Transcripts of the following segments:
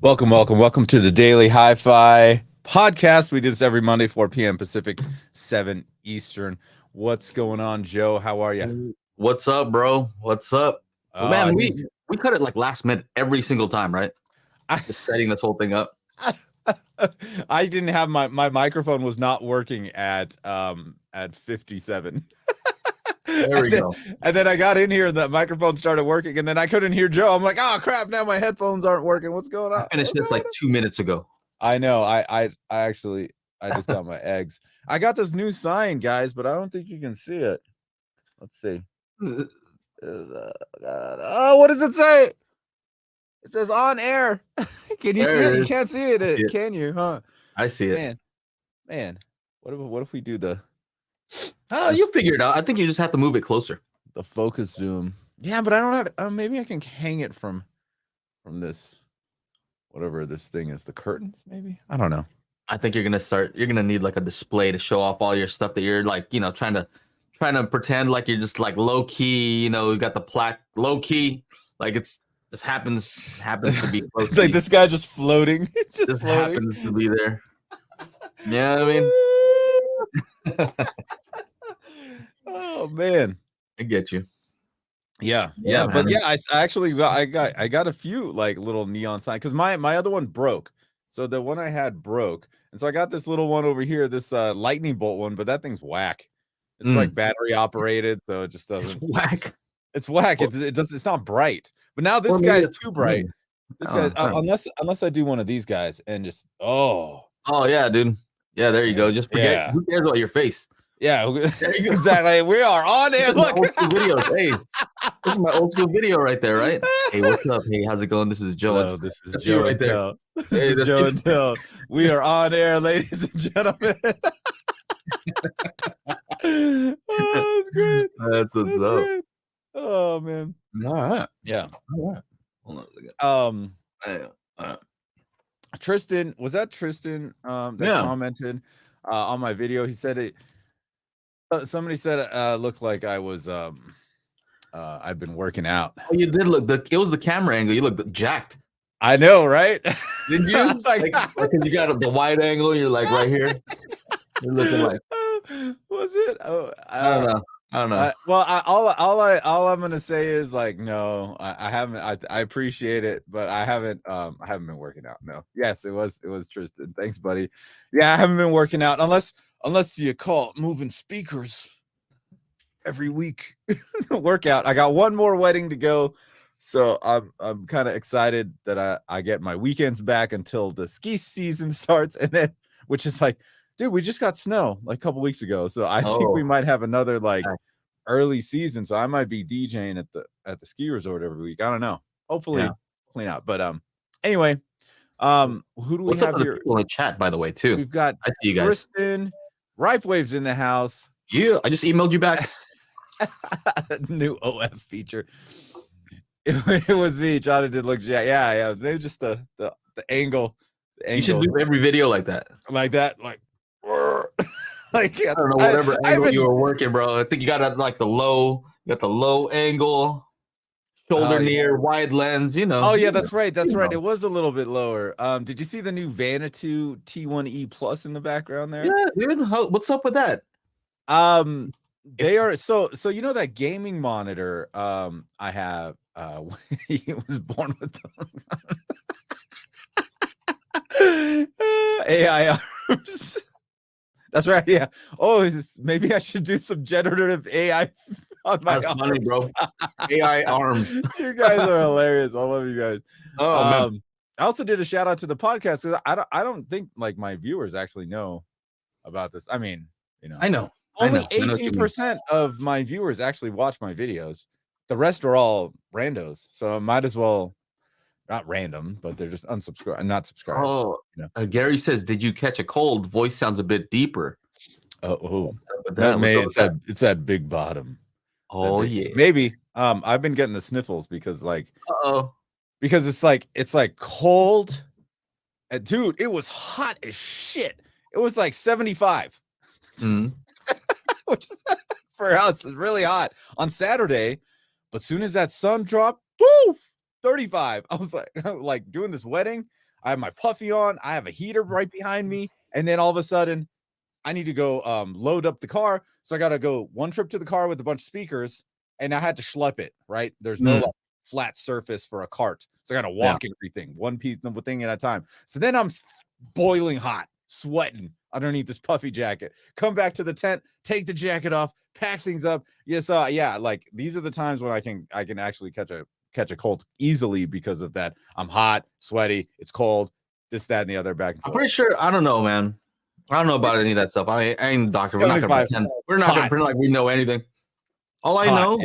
Welcome to the Daily HiFi podcast. We do this every Monday, 4 p.m. Pacific, 7 Eastern. What's going on, Joe? How are you? What's up, bro? What's up? Oh, Man, we cut it like last minute every single time, right? I, Just setting this whole thing up. I didn't have my microphone was not working at 57. There we go. And then I got in here and the microphone started working and then I couldn't hear Joe. I'm like, oh crap, now my headphones aren't working. What's going on? I finished this like 2 minutes ago. I know. I just got my eggs. I got this new sign, guys, but I don't think you can see it. Let's see. Oh, what does it say? It says on air. Can you see it? You can't see it, can you? Huh? I see it. Man. What if we do the? Oh, you figure it out. I think you just have to move it closer. The focus zoom. Yeah, but I don't have. Maybe I can hang it from this, whatever this thing is. The curtains, maybe. I don't know. I think you're gonna need like a display to show off all your stuff that you're like, trying to pretend like you're just like low key. You got the plaque low key, like it's just happens to be close. Like this guy just floating. It's just floating. Happens to be there. Yeah, I mean. Oh man, I get you. Yeah, but yeah, I actually got a few like little neon signs because my other one broke, so the one I had broke, and so I got this little one over here, this lightning bolt one, but that thing's whack. It's like battery operated, so it just doesn't. It's whack. It's whack. It's not bright. But now this guy's too bright. This guy, unless I do one of these guys and just oh yeah, dude. Yeah, there you go. Just forget. Yeah. Who cares about your face? Yeah, exactly. We are on air. Look, videos. Hey, this is my old school video right there, right? Hey, what's up? Hey, how's it going? This is Joe. Hello, this is Joe right there. This is Joe and Till. We are on air, ladies and gentlemen. Oh, that's great. That's what's up. Great. Oh man. All right. Yeah. All right. Hold on a second. Tristan, was that Tristan that commented on my video? He said it. Somebody said it looked like I was I've been working out. Oh, you did look. It was the camera angle. You looked jacked. I know, right? Didn't you? Like you got the wide angle. You're like right here. You're looking like. Was it? Oh, I don't know. Well, all I'm gonna say is like, no, I haven't. I appreciate it, but I haven't been working out. No. Yes, it was Tristan. Thanks, buddy. Yeah, I haven't been working out unless you call it moving speakers every week. Workout. I got one more wedding to go, so I'm kind of excited that I get my weekends back until the ski season starts, and then which is like. Dude, we just got snow like a couple weeks ago, so I think we might have another like early season. So I might be DJing at the ski resort every week. I don't know. Hopefully not. But anyway, who do we have here? People in the chat, by the way, too. We've got Tristan, Ripe Waves in the house. Yeah, I just emailed you back. New OF feature. It was me. Jonathan did look. Yeah. Maybe just the angle. You should do every video like that. Like like I don't know whatever angle you were working, bro. I think you got the low angle, shoulder near, wide lens. Oh yeah, that's right. Right. It was a little bit lower. Did you see the new Vanuatu T1E Plus in the background there? Yeah, dude. What's up with that? They are so that gaming monitor. I have. He was born with them. AI arms. That's right. Yeah. Oh, maybe I should do some generative AI on my arms. Funny, bro. AI arms. You guys are hilarious. I love you guys. I also did a shout out to the podcast because I don't think like my viewers actually know about this. I mean, I know. Only 18% of my viewers actually watch my videos. The rest are all randos. So I might as well. Not random, but they're just unsubscribed, not subscribed. Oh, Gary says, "Did you catch a cold? Voice sounds a bit deeper." It's that big bottom. Oh yeah, maybe. I've been getting the sniffles because because it's like cold. Dude, it was hot as shit. It was like 75, which is, for us is really hot on Saturday. But soon as that sun dropped, poof. 35. I was like doing this wedding. I have my puffy on, I have a heater right behind me, and then all of a sudden I need to go load up the car. So I gotta go one trip to the car with a bunch of speakers, and I had to schlep it, right? There's no like flat surface for a cart. So I gotta walk everything, one piece thing at a time. So then I'm boiling hot, sweating underneath this puffy jacket. Come back to the tent, take the jacket off, pack things up. Yes, yeah, like these are the times when I can actually catch a cold easily because of that. I'm hot, sweaty, it's cold, this, that, and the other back and forth. I'm pretty sure, I don't know, man. I don't know about any of that stuff. I ain't a doctor. We're not gonna pretend. We're not gonna pretend like we know anything. All I know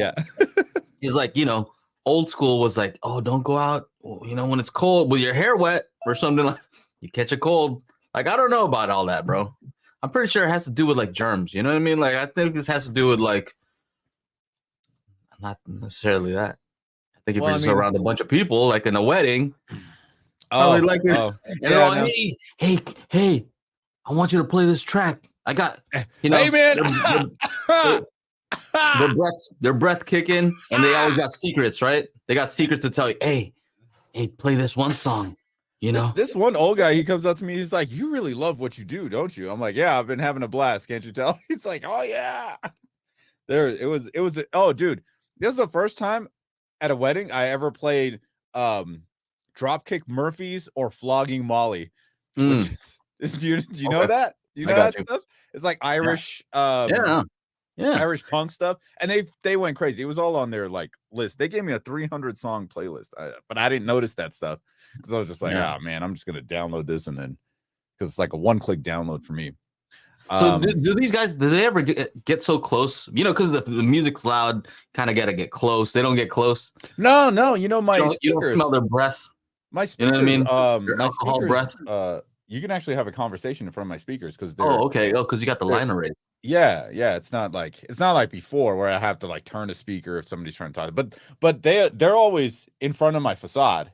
is like, you know, old school was like, oh, don't go out, you know, when it's cold with your hair wet or something, like you catch a cold. Like, I don't know about all that, bro. I'm pretty sure it has to do with like germs. You know what I mean? Like, I think this has to do with like, not necessarily that. I think if you're just around a bunch of people, like in a wedding, and they're all, hey, I want you to play this track. I got, you know, hey man, their breath kicking, and they always got secrets, right? They got secrets to tell you. Hey, play this one song. You know, this one old guy, he comes up to me. He's like, "You really love what you do, don't you?" I'm like, "Yeah, I've been having a blast. Can't you tell?" He's like, "Oh yeah." It was. Oh, dude, this is the first time at a wedding I ever played Dropkick Murphys or Flogging Molly, which is do you know that? Do you know that stuff? It's like Irish Irish punk stuff, and they went crazy. It was all on their like list. They gave me a 300 song playlist, but I didn't notice that stuff because I was just like, oh man, I'm just gonna download this, and then because it's like a one-click download for me. So do these guys, do they ever get so close? You know, because the music's loud, kind of got to get close. They don't get close. No, you know, my speakers, you don't smell their breath. My speakers, you know what I mean? Your my alcohol speakers, breath. You can actually have a conversation in front of my speakers because they're because you got the line array. Yeah, it's not like before where I have to like turn a speaker if somebody's trying to talk. But they're always in front of my facade.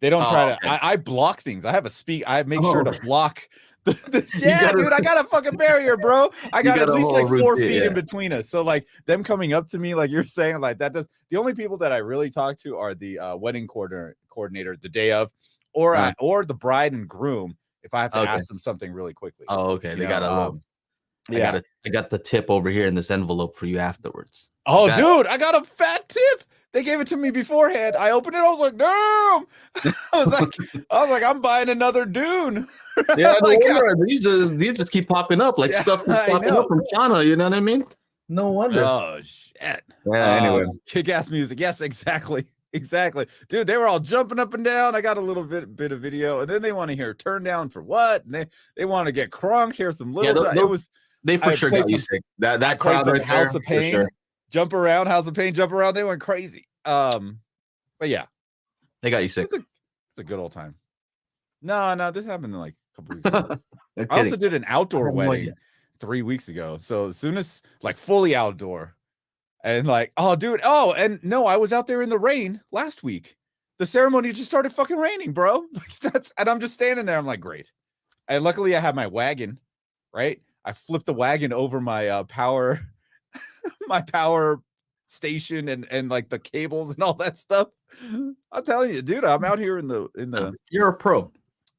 They don't try to. I block things. I have a I make sure to block. Dude, I got a fucking barrier, bro. I got at least like 4 feet in between us. So like them coming up to me, like you're saying, like that does. The only people that I really talk to are the wedding coordinator the day of, or the bride and groom if I have to ask them something really quickly. Oh, okay. They got a little. I got the tip over here in this envelope for you afterwards. Oh, dude, I got a fat tip. They gave it to me beforehand. I opened it. I was like, damn. I was like, I'm buying another Dune. Yeah, like, these just keep popping up. Like stuff is popping up from China. You know what I mean? No wonder. Oh shit. Yeah. Anyway, kick-ass music. Yes, exactly. Dude, they were all jumping up and down. I got a little bit of video, and then they want to hear "Turn Down" for what? And they want to get crunk. Hear some little. They for sure got you sick. That crowd right there. House of Pain. Sure. Jump around, House of Pain, jump around. They went crazy. But yeah, they got you sick. It's a good old time. No, this happened in like a couple weeks ago. I also did an outdoor wedding 3 weeks ago. So as soon as like fully outdoor, and like, and no, I was out there in the rain last week. The ceremony just started fucking raining, bro. And I'm just standing there. I'm like, great. And luckily I have my wagon, right? I flipped the wagon over my power station and like the cables and all that stuff. I'm telling you, dude, I'm out here in the You're a pro.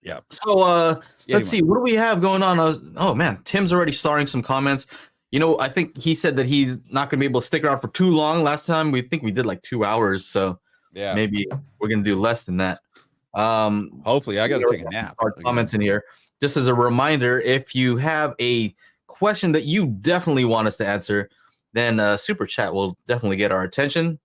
Yeah. So let's see, what do we have going on? Oh man, Tim's already starring some comments. You know, I think he said that he's not gonna be able to stick around for too long. Last time we did like 2 hours, so yeah, maybe we're gonna do less than that. Hopefully, I gotta take a nap. Our comments in here. Just as a reminder, if you have a question that you definitely want us to answer, then super chat will definitely get our attention.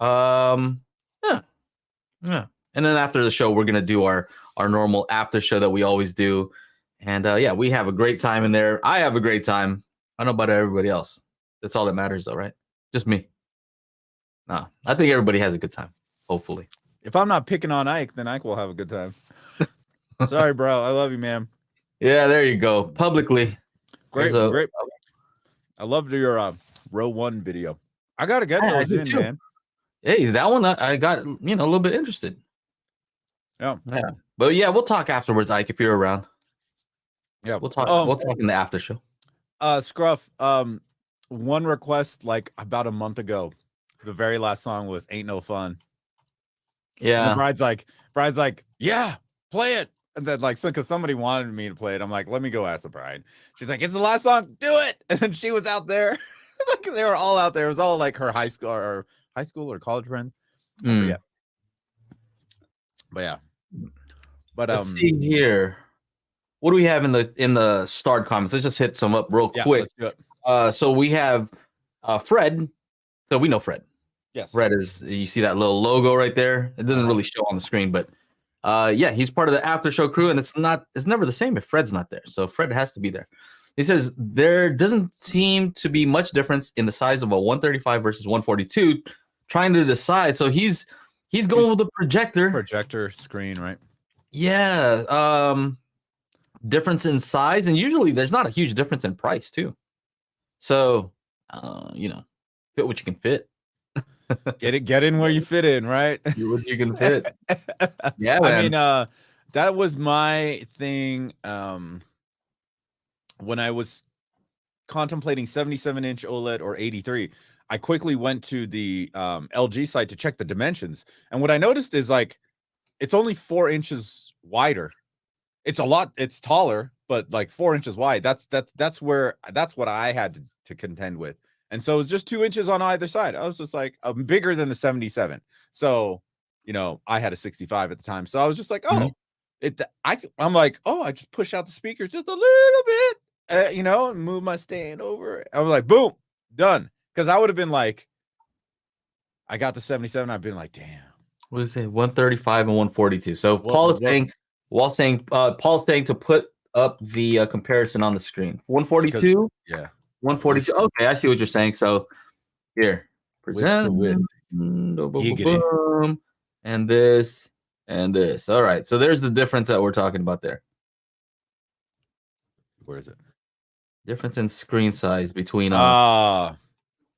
Yeah. And then after the show, we're gonna do our normal after show that we always do. And yeah, we have a great time in there. I have a great time. I don't know about everybody else. That's all that matters, though, right? Just me. No, I think everybody has a good time. Hopefully. If I'm not picking on Ike, then Ike will have a good time. Sorry, bro. I love you, man. Yeah, there you go. Publicly. Great. I loved your row 1 video. I gotta get those in, too, man. Hey, that one I got, a little bit interested. Yeah. But yeah, we'll talk afterwards, Ike, if you're around. Yeah, we'll talk. We'll talk in the after show. Scruff. One request like about a month ago. The very last song was "Ain't No Fun." Yeah. And the bride's like, yeah, play it. And then like, so because somebody wanted me to play it, I'm like, let me go ask the bride. She's like, it's the last song, do it. And then she was out there. Like, they were all out there. It was all like her high school or college friends. I forget. But yeah. But let's see here. What do we have in the starred comments? Let's just hit some up real quick. Let's do it. So we have Fred. So we know Fred. Yes. Fred is, you see that little logo right there? It doesn't really show on the screen, but yeah, he's part of the after show crew, and it's never the same if Fred's not there. So Fred has to be there. He says there doesn't seem to be much difference in the size of a 135 versus 142. Trying to decide. So he's going with the projector screen, right? Yeah. Difference in size, and usually there's not a huge difference in price too. So fit what you can fit. Get in where you fit in, right? What you can fit. Yeah, man. I mean, that was my thing when I was contemplating 77-inch OLED or 83. I quickly went to the LG site to check the dimensions, and what I noticed is like it's only 4 inches wider. It's a lot. It's taller, but like 4 inches wide. That's what I had to contend with. And so it was just 2 inches on either side. I was just like, I'm bigger than the 77. So, I had a 65 at the time. So I was just like, oh, I'm like, oh, I just push out the speakers just a little bit, and move my stand over. I was like, boom, done. Because I would have been like, I got the 77. I've been like, damn. What is it? 135 and 142. So Paul's saying to put up the comparison on the screen. 142. Yeah. 142. Okay, I see what you're saying. So here, present with boom, and this and this. All right. So there's the difference that we're talking about there. Where is it? Difference in screen size between you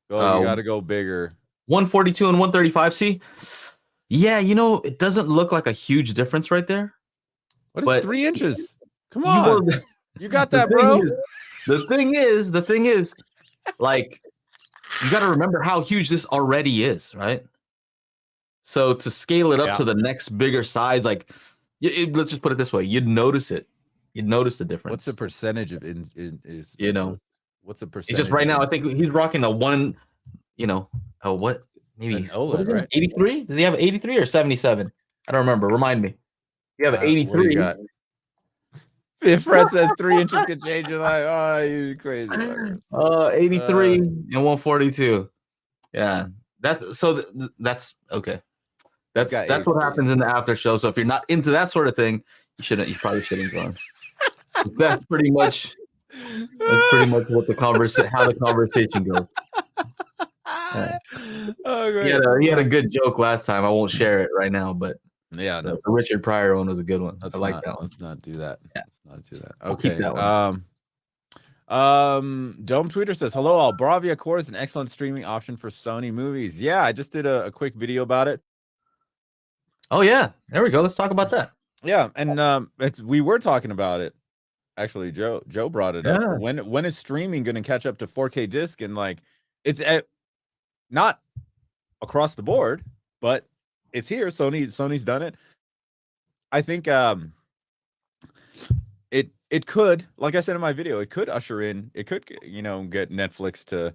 gotta go bigger. 142 and 135. See? Yeah, it doesn't look like a huge difference right there. What is 3 inches? Come on. You got that, bro. The thing is, like, you got to remember how huge this already is, right? So to scale it up to the next bigger size, like, let's just put it this way, you'd notice it. You'd notice the difference. What's the percentage of what's the percentage? It's just right now, I think he's rocking a one, what? Maybe what is it? Right? 83? Does he have 83 or 77? I don't remember. Remind me. You have 83. If Fred says 3 inches can change, you're like, oh, you crazy. 83 and 142. Yeah, that's okay. That's what happens in the after show. So if you're not into that sort of thing, you probably shouldn't go on. That's pretty much what how the conversation goes. Yeah. He had a good joke last time. I won't share it right now, but yeah, the Richard Pryor one was a good one. I like that one. Let's not do that. Yeah. Let's not do that. We'll Okay. keep that one. Dome Tweeter says, hello all. Bravia Core is an excellent streaming option for Sony movies. Yeah, I just did a quick video about it. Oh yeah, there we go. Let's talk about that. Yeah, and we were talking about it. Actually, Joe brought it up. When is streaming going to catch up to 4K disc? And like, it's not across the board, but it's here. Sony's done it. I think it could, like I said in my video, it could usher in, it could get Netflix to,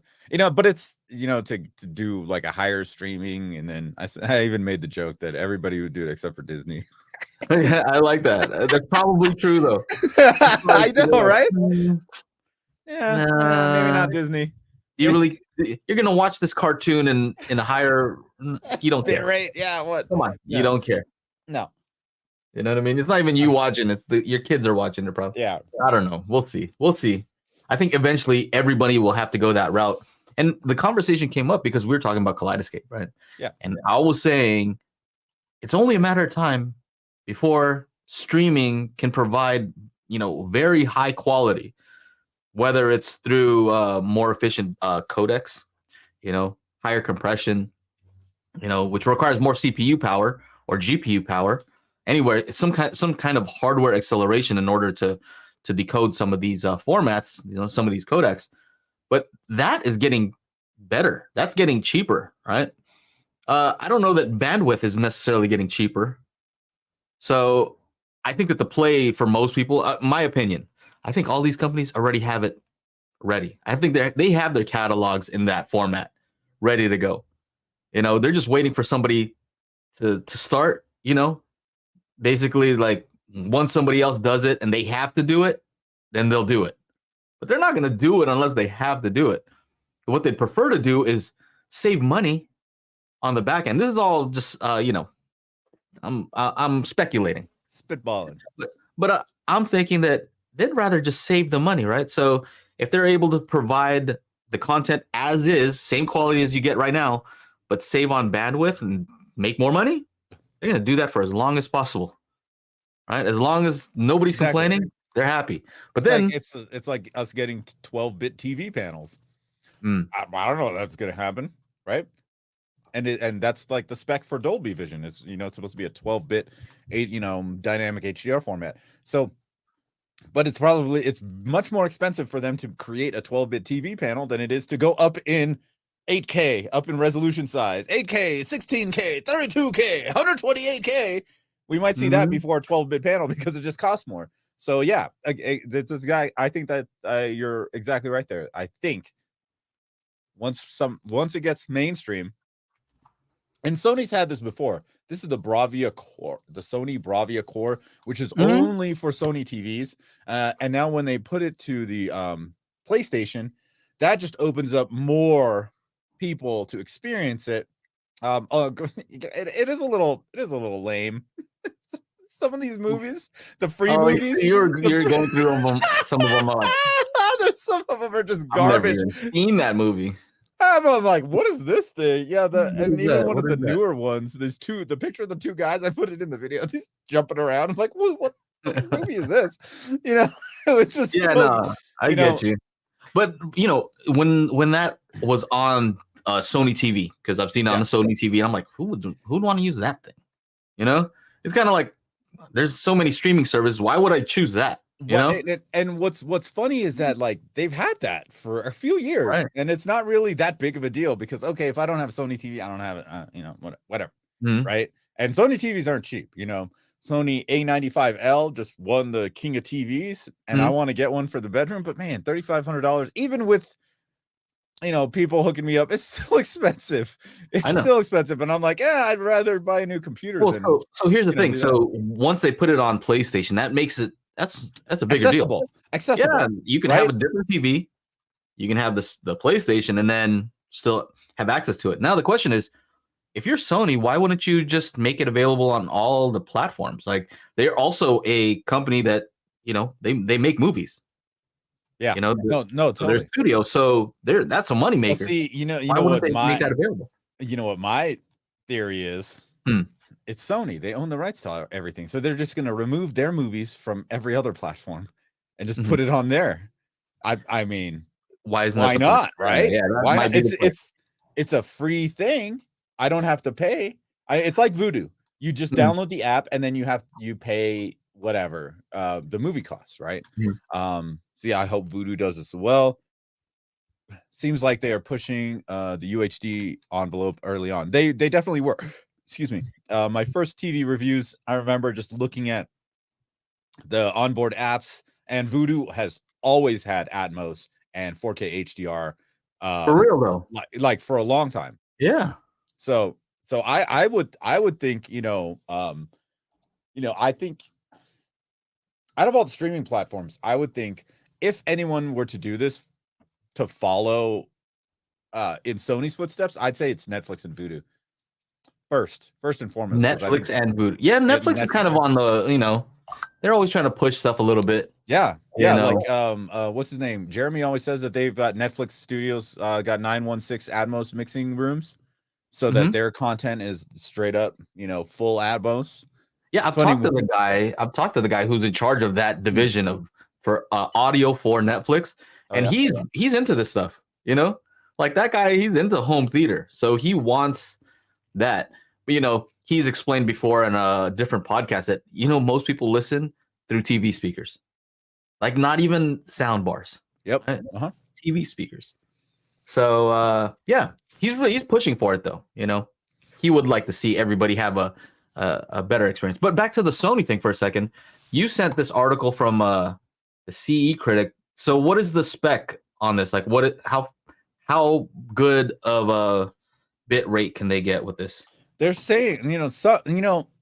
but it's to do like a higher streaming. And then I even made the joke that everybody would do it except for Disney. Yeah, I like that. That's probably true though. I know, right? Yeah, maybe not Disney. You're gonna watch this cartoon in a higher, you don't care. Right? Yeah. What? Come on, you don't care. No. You know what I mean? It's not even you watching it. Your kids are watching it, probably. Yeah. I don't know. We'll see. I think eventually everybody will have to go that route. And the conversation came up because we were talking about Kaleidescape, right? Yeah. And I was saying it's only a matter of time before streaming can provide, very high quality, whether it's through more efficient codecs, higher compression, which requires more CPU power or GPU power. Anywhere, some kind of hardware acceleration in order to decode some of these formats, some of these codecs. But that is getting better. That's getting cheaper, right? I don't know that bandwidth is necessarily getting cheaper. So I think that the play for most people, my opinion, I think all these companies already have it ready. I think they have their catalogs in that format ready to go. You know, they're just waiting for somebody to start, you know, basically like once somebody else does it and they have to do it, then they'll do it. But they're not going to do it unless they have to do it. What they'd prefer to do is save money on the back end. This is all just, you know, I'm speculating, Spitballing. but I'm thinking that they'd rather just save the money, right? So if they're able to provide the content as is, same quality as you get right now, but save on bandwidth and make more money, they're going to do that for as long as possible, right? As long as nobody's complaining, they're happy. But then like, it's like us getting 12-bit TV panels. Mm. I don't know if that's going to happen, right? And that's like the spec for Dolby Vision is, you know, it's supposed to be a 12-bit, dynamic HDR format. So, but it's much more expensive for them to create a 12-bit TV panel than it is to go up in 8K, up in resolution size, 8K, 16K, 32K, 128K. We might see that before a 12-bit panel because it just costs more. So yeah, this guy, I think that you're exactly right there. I think once it gets mainstream, and Sony's had this before. This is the Bravia Core, the Sony Bravia Core, which is only for Sony TVs. And now when they put it to the PlayStation, that just opens up more people to experience it. It is a little lame. Some of these movies, the free movies, you're going through them, some of them are like, some of them are just garbage. I've never even seen that movie. I'm like, what is this thing? Yeah, and even one of the newer ones, there's the picture of the two guys, I put it in the video, these jumping around. I'm like, what movie is this? You know, it's just I get you. But you know, when that was on Sony TV, because I've seen it on the Sony TV, and I'm like, who'd want to use that thing? You know, it's kind of like there's so many streaming services. Why would I choose that? You know? And what's funny is that like they've had that for a few years, right? And it's not really that big of a deal because okay, if I don't have a Sony TV, I don't have it, whatever, right? And Sony TVs aren't cheap, you know. Sony A95L just won the king of TVs, and I want to get one for the bedroom, but man, $3,500, even with people hooking me up, it's still expensive. It's still expensive, and I'm like, yeah, I'd rather buy a new computer. Well, so here's the thing. So once they put it on PlayStation, that makes it that's a bigger deal. Accessible. Yeah, you can have a different TV, you can have the PlayStation, and then still have access to it. Now the question is, if you're Sony, why wouldn't you just make it available on all the platforms? Like they're also a company that they make movies. Yeah, totally. So their studio, so that's a money maker. Well, see, you know what make that available? You know what my theory is? It's Sony. They own the rights to everything, so they're just going to remove their movies from every other platform and just put it on there. I mean, why not? Right? Yeah, why not? It's a free thing. I don't have to pay. It's like Vudu. You just download the app and then you pay whatever the movie costs, right? So yeah, I hope Vudu does this well. Seems like they are pushing the UHD envelope early on. They definitely were. Excuse me. My first TV reviews, I remember just looking at the onboard apps, and Vudu has always had Atmos and 4K HDR. For real though, like for a long time. Yeah. So I would think I think out of all the streaming platforms, I would think if anyone were to do this to follow in Sony's footsteps, I'd say it's Netflix and Vudu. First and foremost. Netflix and Vudu. Yeah, Netflix is kind of on the, they're always trying to push stuff a little bit. Yeah. Like what's his name? Jeremy always says that they've got Netflix studios got 916 Atmos mixing rooms so that their content is straight up, full Atmos. Yeah, I've talked to the guy who's in charge of that division for audio for Netflix, and he's into this stuff, like that guy, he's into home theater, so he wants that. But he's explained before in a different podcast that most people listen through TV speakers, like not even sound bars. Yep. Right? TV speakers. So yeah, he's pushing for it though. He would like to see everybody have a a better experience. But back to the Sony thing for a second. You sent this article from the CE critic. So what is the spec on this? Like how good of a bit rate can they get with this? They're saying,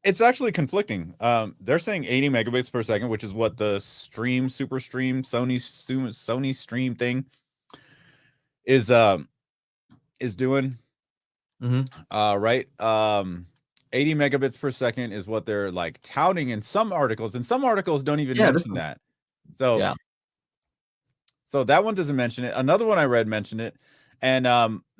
it's actually conflicting. They're saying 80 megabits per second, which is what the super stream Sony stream thing is doing. Right. 80 megabits per second is what they're like touting in some articles, and some articles don't even mention that. So yeah. So that one doesn't mention it. Another one I read mentioned it. And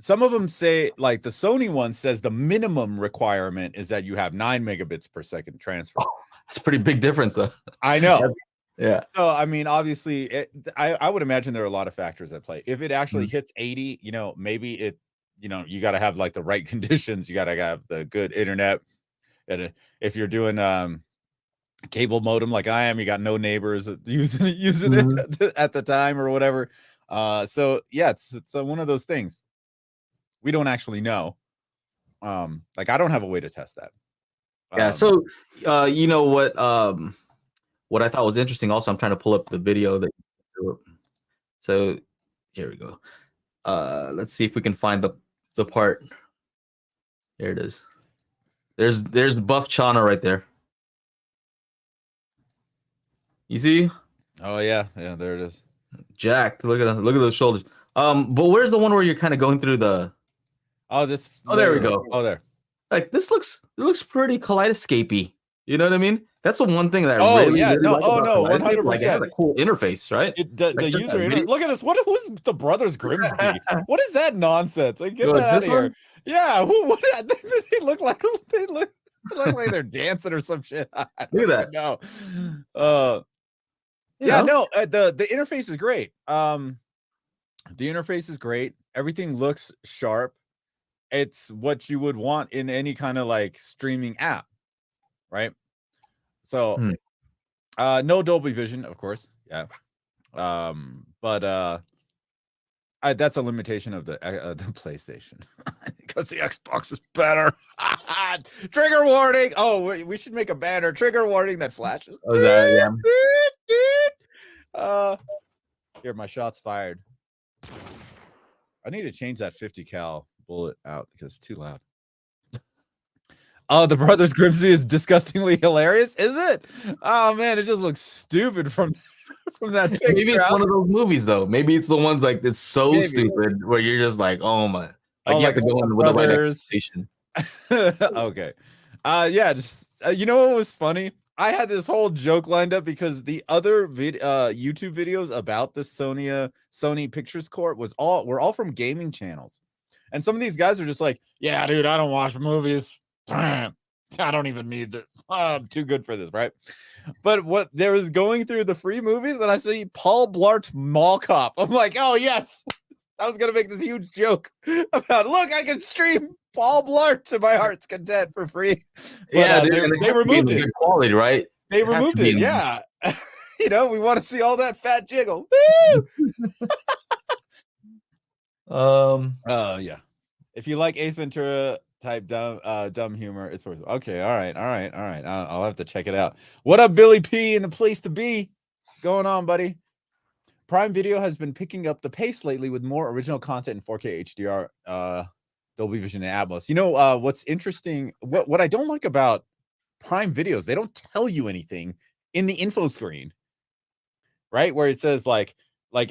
some of them say, like the Sony one says the minimum requirement is that you have 9 megabits per second transfer. Oh, that's a pretty big difference, though. I know. Yeah. So, I mean, obviously, I would imagine there are a lot of factors at play. If it actually hits 80, maybe it, you got to have like the right conditions. You got to have the good internet. And if you're doing cable modem like I am, you got no neighbors using it at the time or whatever. So yeah, it's one of those things we don't actually know. Like I don't have a way to test that. Yeah. So you know what I thought was interesting also, I'm trying to pull up the video that so here we go. Let's see if we can find the part. There it is. There's Buff Chana right there. You see? Oh yeah, there it is. Jacked. Look at those shoulders. But where's the one where you're kind of going through the? Oh, there we go. Oh, there. Like this looks pretty Kaleidescape-y. You know what I mean? That's the one thing that. Oh really, yeah, really no, like oh no, 100%. Like, it has a cool interface, right? The user interface. Look at this. Who's the Brothers Grimsby? What is that nonsense? Like, get that out of here. Yeah, what? They look like they're dancing or some shit. Look at that. No. Yeah, no, the interface is great. The interface is great. Everything looks sharp. It's what you would want in any kind of like streaming app, right? So no Dolby Vision, of course. Yeah. But that's a limitation of the PlayStation because the Xbox is better. Trigger warning. Oh, we should make a banner. Trigger warning that flashes. Oh, yeah. Here, my shot's fired. I need to change that 50 cal bullet out because it's too loud. Oh, the Brothers Grimsby is disgustingly hilarious, is it? Oh man, it just looks stupid from that picture. Maybe it's one of those movies though. Maybe it's the ones like it's so stupid where you're just like, oh my, like you have to go in with the right expectation. Okay. Yeah, just you know what was funny? I had this whole joke lined up because the other YouTube videos about the Sony Pictures Corp were all from gaming channels. And some of these guys are just like, yeah, dude, I don't watch movies. I don't even need this. I'm too good for this, right? But what there was going through the free movies, and I see Paul Blart Mall Cop. I'm like, oh yes, I was gonna make this huge joke about, look, I can stream Paul Blart to my heart's content for free. But, yeah, they removed it. Good quality, right? They removed it. Yeah, we want to see all that fat jiggle. Woo! Yeah. If you like Ace Ventura type dumb humor, it's worth it. Okay, all right. I'll have to check it out. What up, Billy P in the place to be? Going on, buddy? Prime Video has been picking up the pace lately with more original content in 4K HDR, Dolby Vision, and Atmos. What's interesting? What I don't like about Prime Videos, they don't tell you anything in the info screen, right? Where it says like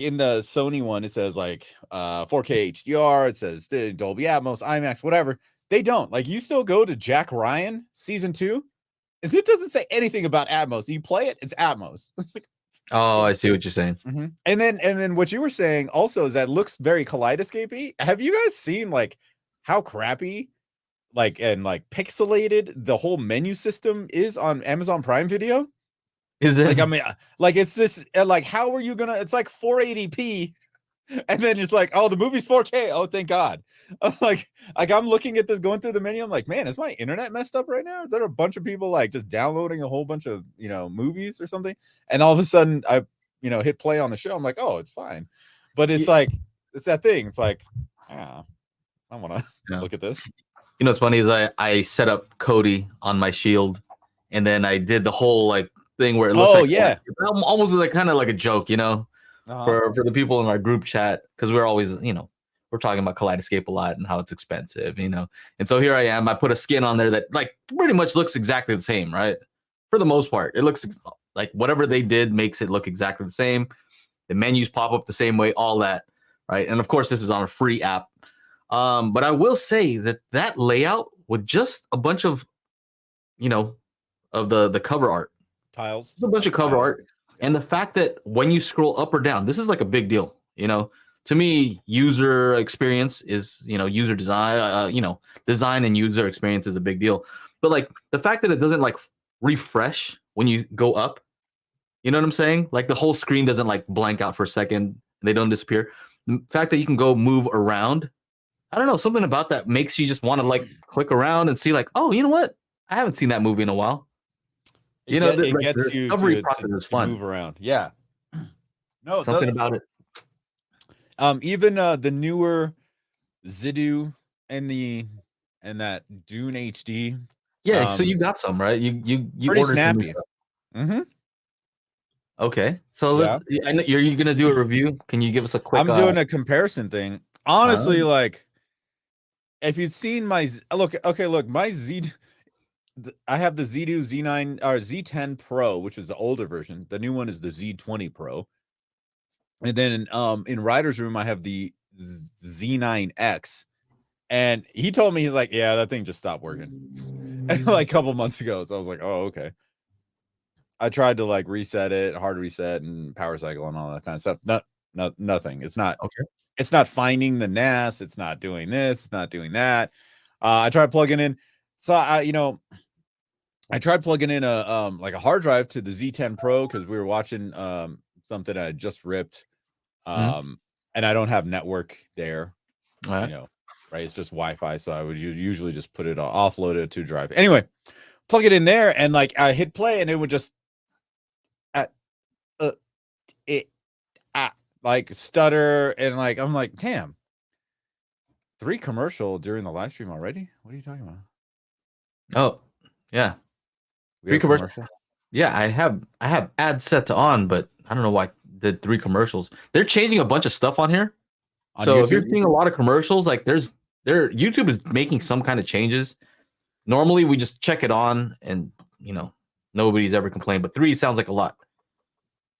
in the Sony one, it says like 4K HDR, it says the Dolby Atmos, IMAX, whatever. They don't. Like, you still go to Jack Ryan season 2, and it doesn't say anything about Atmos. You play it, it's Atmos. Oh, I see what you're saying. And then what you were saying also is that it looks very Kaleidescape-y. Have you guys seen like how crappy and pixelated the whole menu system is on Amazon Prime Video? Is it? Like, I mean, like it's this like, how are you gonna? It's like 480p. And then it's like, oh, the movie's 4K. Oh, thank God. Like I'm looking at this, going through the menu. I'm like, man, is my internet messed up right now? Is there a bunch of people like just downloading a whole bunch of, movies or something? And all of a sudden I, hit play on the show. I'm like, oh, it's fine. But it's like, it's that thing. It's like, I want to look at this. You know what's funny is I set up Kodi on my shield, and then I did the whole like thing where it looks like almost like kind of like a joke, you know, for the people in our group chat, because we're always, you know, we're talking about Kaleidescape a lot and how it's expensive, you know. And so here I am. I put a skin on there that like pretty much looks exactly the same, right? For the most part, it looks like whatever they did makes it look exactly the same. The menus pop up the same way, all that, right? And of course, this is on a free app. But I will say that layout with just a bunch of, you know, of the cover art tiles, just a bunch of cover art, and the fact that when you scroll up or down, this is like a big deal, you know. To me, user experience is, you know, user design, you know, design and user experience is a big deal. But like the fact that it doesn't like refresh when you go up, you know what I'm saying? Like the whole screen doesn't like blank out for a second, they don't disappear. The fact that you can go move around, I don't know, something about that makes you just want to like click around and see like, oh, you know what? I haven't seen that movie in a while. You know, it gets you to fun. move around. Yeah. No, something about it. Even the newer Vudu and that Dune HD. Yeah, so you got some, right? You pretty ordered snappy. Okay, so I know you're gonna do a review. Can you give us a quick? I'm doing a comparison thing. Honestly, like if you've seen my look, my I have the Vudu Z9 or Z10 Pro, which is the older version. The new one is the Z20 Pro. And then in Ryder's room, I have the Z9X. And he told me, he's like, yeah, that thing just stopped working like a couple months ago. So I was like, oh, okay. I tried to like reset it, hard reset and power cycle and all that kind of stuff. Nothing. It's not okay. It's not finding the NAS. It's not doing this. It's not doing that. I tried plugging in. So I tried plugging in a like a hard drive to the Z10 Pro because we were watching something I just ripped. And I don't have network there. You know, right? It's just Wi-Fi. So I would usually just put it offload it to drive. Anyway, plug it in there and like I hit play and it would just like stutter and like I'm like, damn. 3 commercial during the live stream already? What are you talking about? Oh, yeah. 3 commercial. Yeah, I have ads set to on, but I don't know why the 3 commercials. They're changing a bunch of stuff on here. So if you're seeing a lot of commercials, like YouTube is making some kind of changes. Normally we just check it on and you know nobody's ever complained, but 3 sounds like a lot.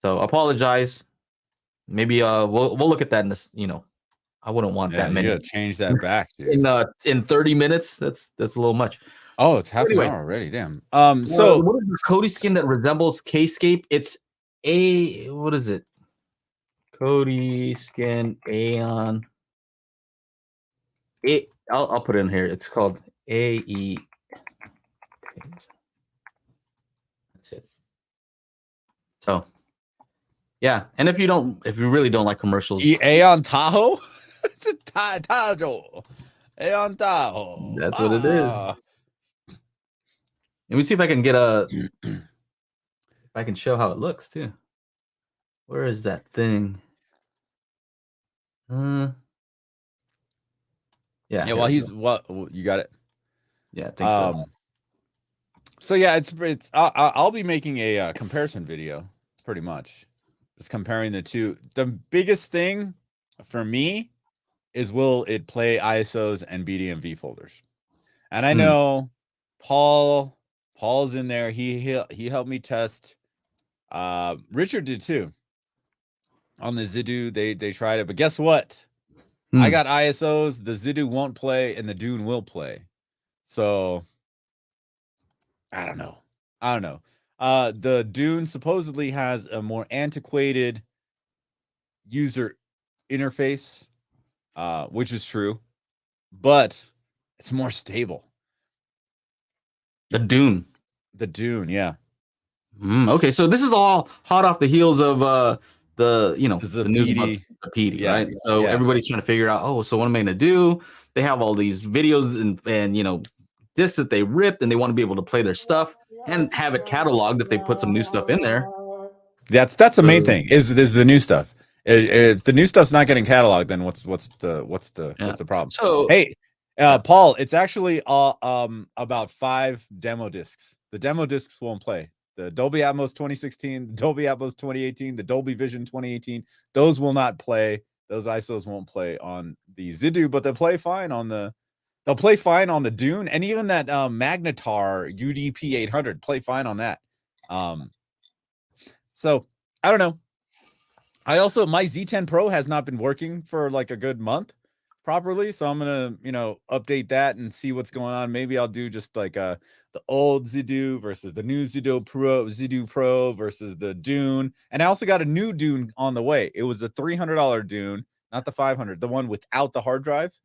So apologize. Maybe we'll look at that in this, you know. I wouldn't want that many. You gotta change that back, dude. In 30 minutes, that's a little much. Oh, it's half an hour already. Damn. So what is this Kodi skin that resembles Kscape? It's what is it? Kodi skin Aeon. I'll put it in here. It's called AE. That's it. So yeah, and if you really don't like commercials, Aeon Tahoe. Tahoe. Aeon Tahoe. That's what it is. Let me see if I can get if I can show how it looks too. Where is that thing? Yeah. Yeah. Well, you got it. Yeah. I think so. So yeah, I'll be making a comparison video, pretty much, just comparing the two. The biggest thing for me is will it play ISOs and BDMV folders, and I know Paul's in there. He helped me test. Richard did too. On the Vudu, they tried it, but guess what? I got ISOs. The Vudu won't play, and the Dune will play. So I don't know. The Dune supposedly has a more antiquated user interface, which is true, but it's more stable. The Dune, yeah. Okay, so this is all hot off the heels of the news about the PD, right? So everybody's trying to figure out, oh, so what am I gonna do? They have all these videos and you know discs that they ripped, and they want to be able to play their stuff and have it cataloged if they put some new stuff in there. That's the main thing is the new stuff. If the new stuff's not getting cataloged, then what's the problem? So hey, Paul, it's actually about 5 demo discs. The demo discs won't play. The Dolby Atmos 2016, the Dolby Atmos 2018, the Dolby Vision 2018, those will not play. Those ISOs won't play on the Vudu, but they'll play fine on the Dune, and even that Magnetar UDP 800 play fine on that. So I don't know. I also, my Z10 Pro has not been working for like a good month properly, so I'm gonna update that and see what's going on. Maybe I'll do just like the old Vudu versus the new Vudu Pro versus the Dune. And I also got a new Dune on the way. It was a $300 Dune, not the 500, the one without the hard drive.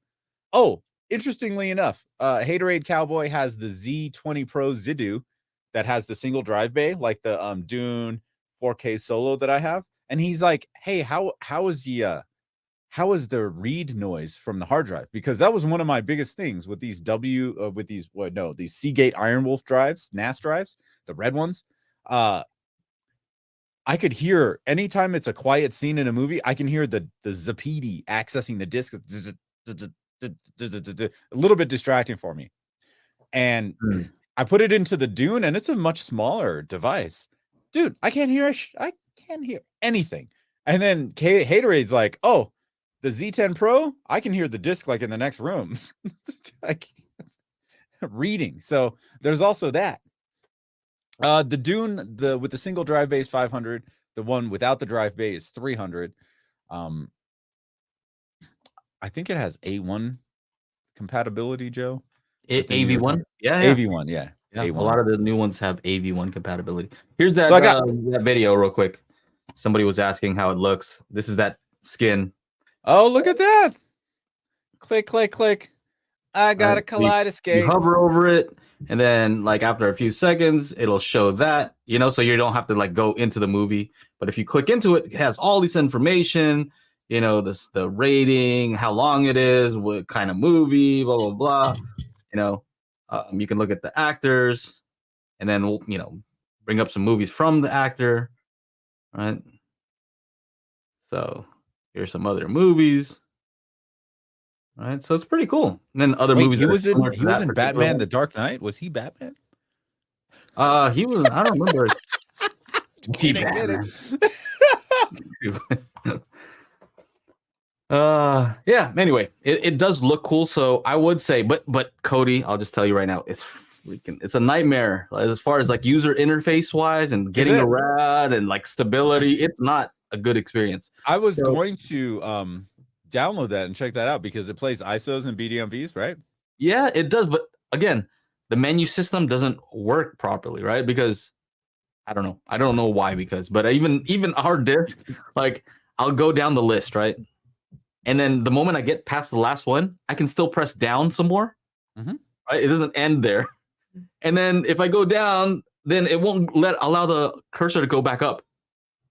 Oh, interestingly enough, Haterade Cowboy has the Z20 Pro Vudu that has the single drive bay, like the Dune 4K Solo that I have. And he's like, "Hey, how is the read noise from the hard drive?" Because that was one of my biggest things with these these Seagate Iron Wolf drives, NAS drives, the red ones. I could hear anytime it's a quiet scene in a movie, I can hear the Zapedi accessing the disc. A little bit distracting for me. And I put it into the Dune, and it's a much smaller device. Dude, I can't hear anything. And then Haterade's like, "Oh, the Z10 Pro, I can hear the disc like in the next room." Like reading. So there's also that. The Dune, with the single drive bay is 500. The one without the drive bay is 300. I think it has A1 compatibility, Joe. AV1? Yeah. AV1, yeah. Yeah, A1. a lot of the new ones have AV1 compatibility. Here's that, that video real quick. Somebody was asking how it looks. This is that skin. Oh, look at that. Click, click, click. I got a Kaleidescape. You hover over it, and then like after a few seconds, it'll show that, so you don't have to like go into the movie. But if you click into it, it has all this information, the rating, how long it is, what kind of movie, blah, blah, blah. You can look at the actors, and then we'll, bring up some movies from the actor, right? So here's some other movies, right? So it's pretty cool. And then other movies. He was in Batman: The Dark Knight. Was he Batman? He was. I don't remember. Yeah. Anyway, it does look cool. So I would say, but Kodi, I'll just tell you right now, it's a nightmare as far as like user interface wise and getting around and like stability. It's not a good experience. I was going to download that and check that out because it plays ISOs and BDMVs, right? Yeah, it does. But again, the menu system doesn't work properly, right? Because I don't know why, but even our disc, like I'll go down the list, right? And then the moment I get past the last one, I can still press down some more. Mm-hmm. Right? It doesn't end there. And then if I go down, then it won't allow the cursor to go back up.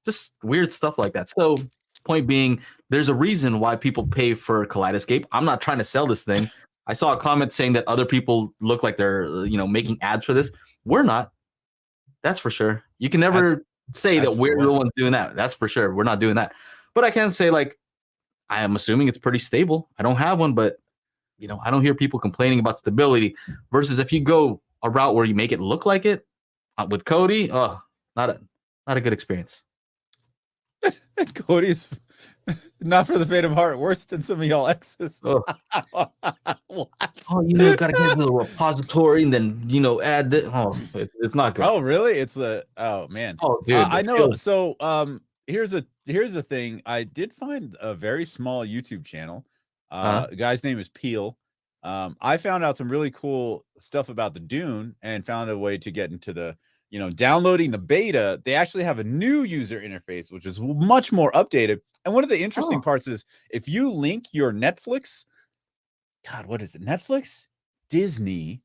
Just weird stuff like that. So point being, there's a reason why people pay for Kaleidescape. I'm not trying to sell this thing. I saw a comment saying that other people look like they're making ads for this. We're not. That's for sure. You can never say that we're the ones doing that. That's for sure. We're not doing that. But I can say, like, I am assuming it's pretty stable. I don't have one, but I don't hear people complaining about stability. Versus if you go a route where you make it look like it with Kodi, not a good experience. Kodi's not for the faint of heart. Worse than some of y'all exes. Oh. What? Oh, gotta get to the repository and then add the. Oh, it's not good. Oh, really? It's man. Oh, dude. I know. So here's the thing. I did find a very small YouTube channel. The guy's name is Peel. I found out some really cool stuff about the Dune and found a way to get into the downloading the beta. They actually have a new user interface, which is much more updated. And one of the interesting parts is if you link your Netflix, God, what is it? Netflix, Disney,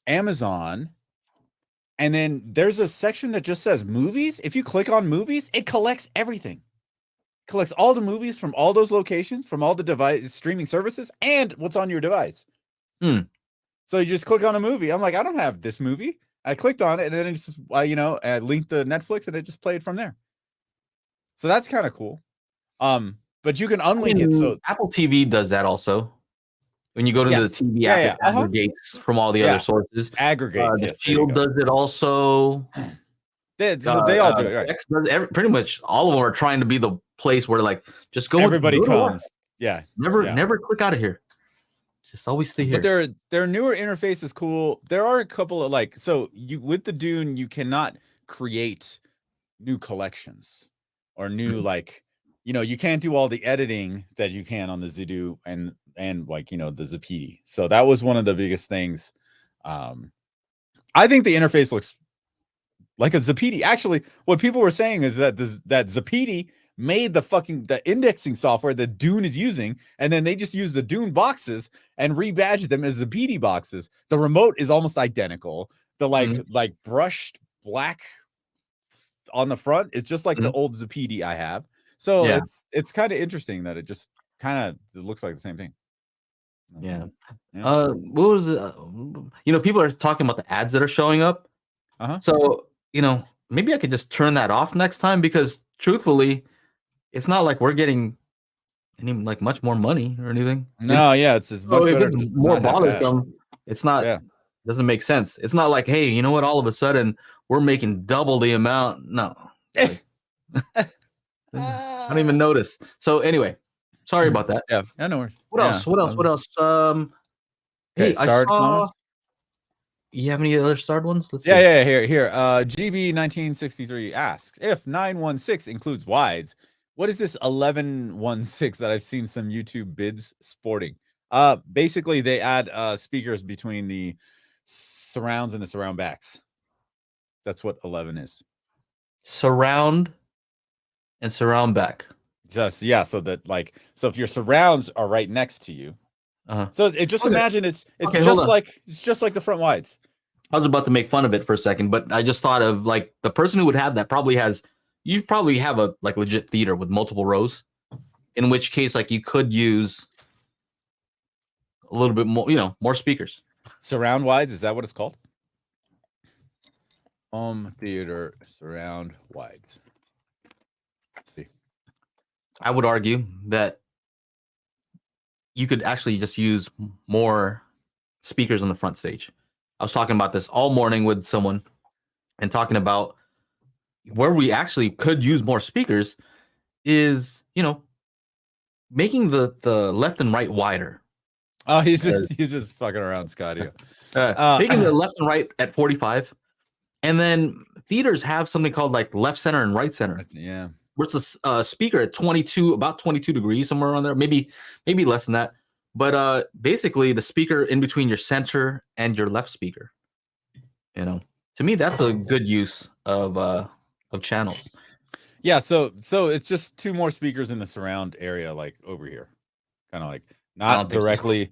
Amazon, and then there's a section that just says movies. If you click on movies, it collects everything. It collects all the movies from all those locations, from all the device streaming services, and what's on your device. So you just click on a movie. I'm like, I don't have this movie. I clicked on it, and then it just, I linked the Netflix, and it just played from there. So that's kind of cool. But you can unlink it. So Apple TV does that also. When you go to the Yes. TV Yeah, app, yeah. it aggregates from all the other Yeah. sources. Aggregates. The Yes. There you Shield go. does it also. They all do it, right? Pretty much all of them are trying to be the place where like just Everybody go to work. comes. Yeah. Never click out of here. Just always stay here. But their newer interface is cool. There are a couple of like, so you with the Dune, you cannot create new collections or new like, you can't do all the editing that you can on the Vudu and like, the Zapiti. So that was one of the biggest things. I think the interface looks like a Zapiti. Actually, what people were saying is that that Zapiti made the indexing software that Dune is using, and then they just use the Dune boxes and rebadged them as Zapiti boxes. The remote is almost identical. The like brushed black on the front is just like the old Zapiti I have. So it's kind of interesting that it just it looks like the same thing. Yeah. What was it? People are talking about the ads that are showing up. So maybe I could just turn that off next time, because truthfully, it's not like we're getting any like much more money or anything. No, yeah, it's much better. If it's more bothersome, it's not. Yeah. Doesn't make sense. It's not like, hey, you know what? All of a sudden, we're making double the amount. No, like, I don't even notice. So anyway, sorry about that. Yeah, no worries. What else? What else? Hey, I saw. Comments? You have any other starred ones? Let's see. Yeah. Here. GB1963 asks if 916 includes wides. What is this 1116 that I've seen some YouTube bids sporting? Basically, they add speakers between the surrounds and the surround backs. That's what 11 is. Surround and surround back. Just so that so if your surrounds are right next to you, so it just imagine it's just like the front wides. I was about to make fun of it for a second, but I just thought of like the person who would have that you probably have a like legit theater with multiple rows, in which case like you could use a little bit more, more speakers. Surround wides, is that what it's called? Home theater surround wides. Let's see. I would argue that you could actually just use more speakers on the front stage. I was talking about this all morning with someone and talking about where we actually could use more speakers is, making the left and right wider. Oh, he's just fucking around, Scotty. Taking the left and right at 45, and then theaters have something called like left center and right center. Yeah. Versus a speaker at 22, about 22 degrees, somewhere around there, maybe less than that. But basically, the speaker in between your center and your left speaker. To me, that's a good use of channels. Yeah, so it's just two more speakers in the surround area, like over here, kind of like not directly.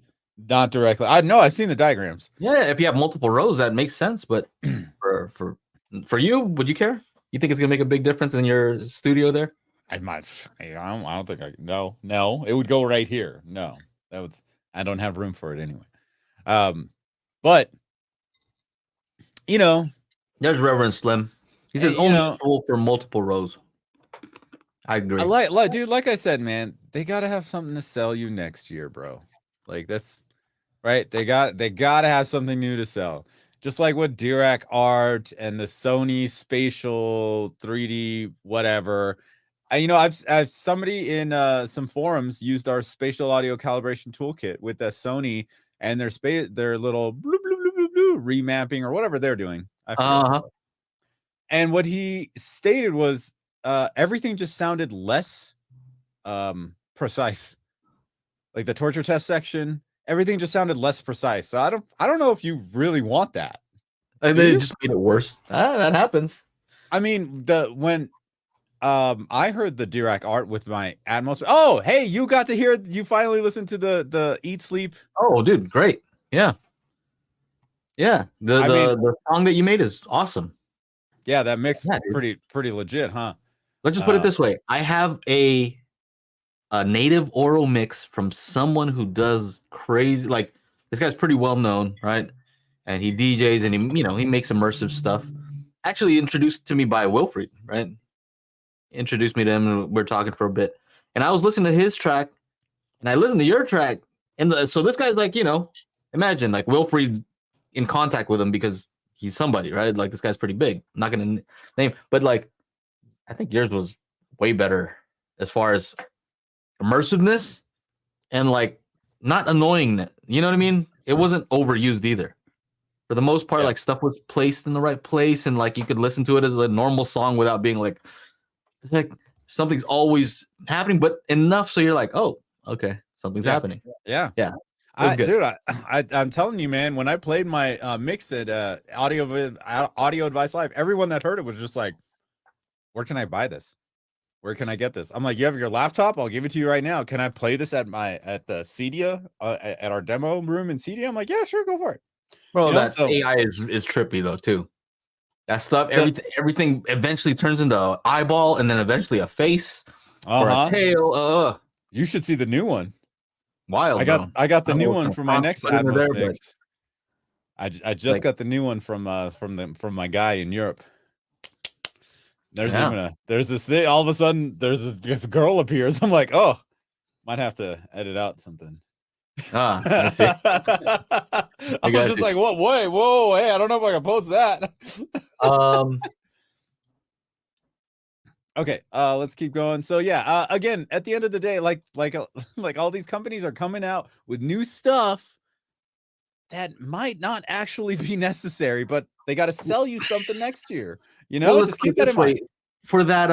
I know I've seen the diagrams. Yeah, if you have multiple rows, that makes sense. But for you, would you care? You think it's gonna make a big difference in your studio there? I don't think no, it would go right here. No, I don't have room for it anyway. But there's Reverend Slim. He says only useful for multiple rows. I agree. Like I said, man, they gotta have something to sell you next year, bro. Like that's right. They gotta have something new to sell. Just like with Dirac art and the Sony Spatial 3D whatever. I've somebody in some forums used our spatial audio calibration toolkit with the Sony and their little blue remapping or whatever they're doing. And what he stated was everything just sounded less precise. Like the torture test section, everything just sounded less precise. So I don't know if you really want that. And they just made it worse. That happens. I mean, when I heard the Dirac art with my Atmos. Oh, hey, you finally listened to the Eat Sleep. Oh, dude, great. Yeah. Yeah. The song that you made is awesome. Yeah, that mix pretty legit, huh? Let's just put it this way. I have a native oral mix from someone who does crazy, like this guy's pretty well known, right? And he DJs and he makes immersive stuff. Actually introduced to me by Wilfried, right? Introduced me to him and we're talking for a bit. And I was listening to his track and I listened to your track And so this guy's like, imagine like Wilfried's in contact with him because he's somebody, right? Like this guy's pretty big. I'm not gonna name, but like I think yours was way better as far as immersiveness and like not annoying. You know what I mean? It wasn't overused either. For the most part, like stuff was placed in the right place, and like you could listen to it as a normal song without being like something's always happening, but enough so you're like, oh, okay, something's happening. Yeah. Dude, I'm telling you, man, when I played my mix at Audio Advice Live, everyone that heard it was just like, where can I buy this? Where can I get this? I'm like, you have your laptop? I'll give it to you right now. Can I play this at the Cedia, at our demo room in Cedia? I'm like, yeah, sure, go for it. Bro, that AI is trippy though too. That stuff, everything eventually turns into an eyeball and then eventually a face or a tail. You should see the new one. Wild. I got the new one for my next Atmos mix. I just got the new one from my guy in Europe. There's this thing, all of a sudden there's this girl appears. I'm like, oh, might have to edit out something. I see. I was just like, what? Wait, whoa, hey, I don't know if I can post that. Okay, let's keep going. So yeah, again, at the end of the day, like all these companies are coming out with new stuff that might not actually be necessary, but they got to sell you something next year. Well, just keep that in mind. For that,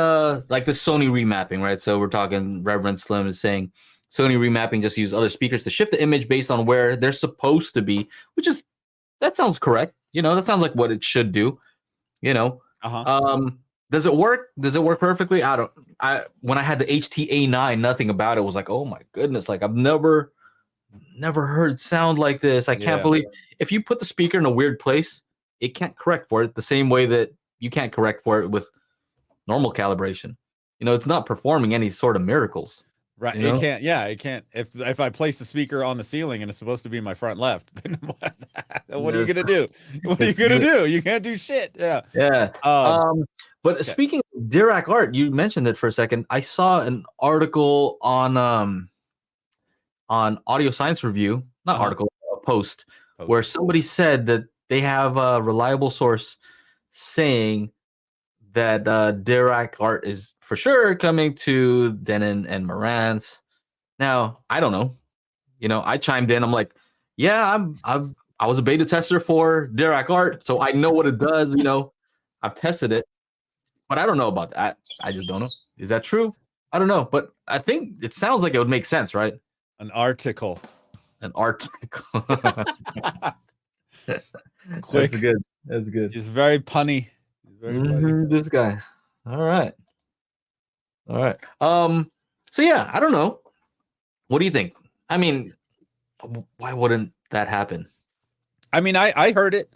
like the Sony remapping, right? So we're talking Reverend Slim is saying Sony remapping just use other speakers to shift the image based on where they're supposed to be, that sounds correct. That sounds like what it should do. Does it work? Does it work perfectly? When I had the HTA9, nothing about it was like, oh my goodness, like I've never heard sound like this. I can't believe if you put the speaker in a weird place, it can't correct for it the same way that you can't correct for it with normal calibration. It's not performing any sort of miracles. Right. It can't. Yeah, it can't. If I place the speaker on the ceiling and it's supposed to be in my front left, then what are you gonna do? What are you gonna do? You can't do shit. Yeah. Yeah. But speaking of Dirac art, you mentioned it for a second. I saw an article on Audio Science Review, not article, a post where somebody said that they have a reliable source saying that Dirac art is for sure coming to Denon and Marantz. Now, I don't know. I chimed in. I'm like, yeah, I was a beta tester for Dirac art, so I know what it does. I've tested it, but I don't know about that. I just don't know. Is that true? I don't know, but I think it sounds like it would make sense, right? An article. Quick. That's good. He's very punny. This guy. All right. So yeah, I don't know. What do you think? I mean, why wouldn't that happen? I mean, I heard it.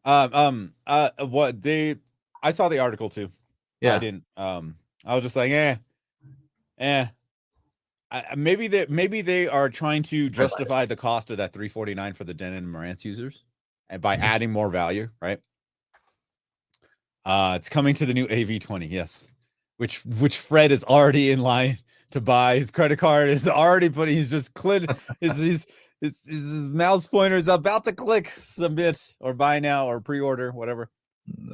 I saw the article too. Yeah. I didn't. I was just like, maybe they are trying to justify the cost of that $349 for the Denon and Marantz users, and by adding more value, right? It's coming to the new AV20, yes, which Fred is already in line to buy. His credit card is already putting. He's just his mouse pointer is about to click submit or buy now or pre-order, whatever.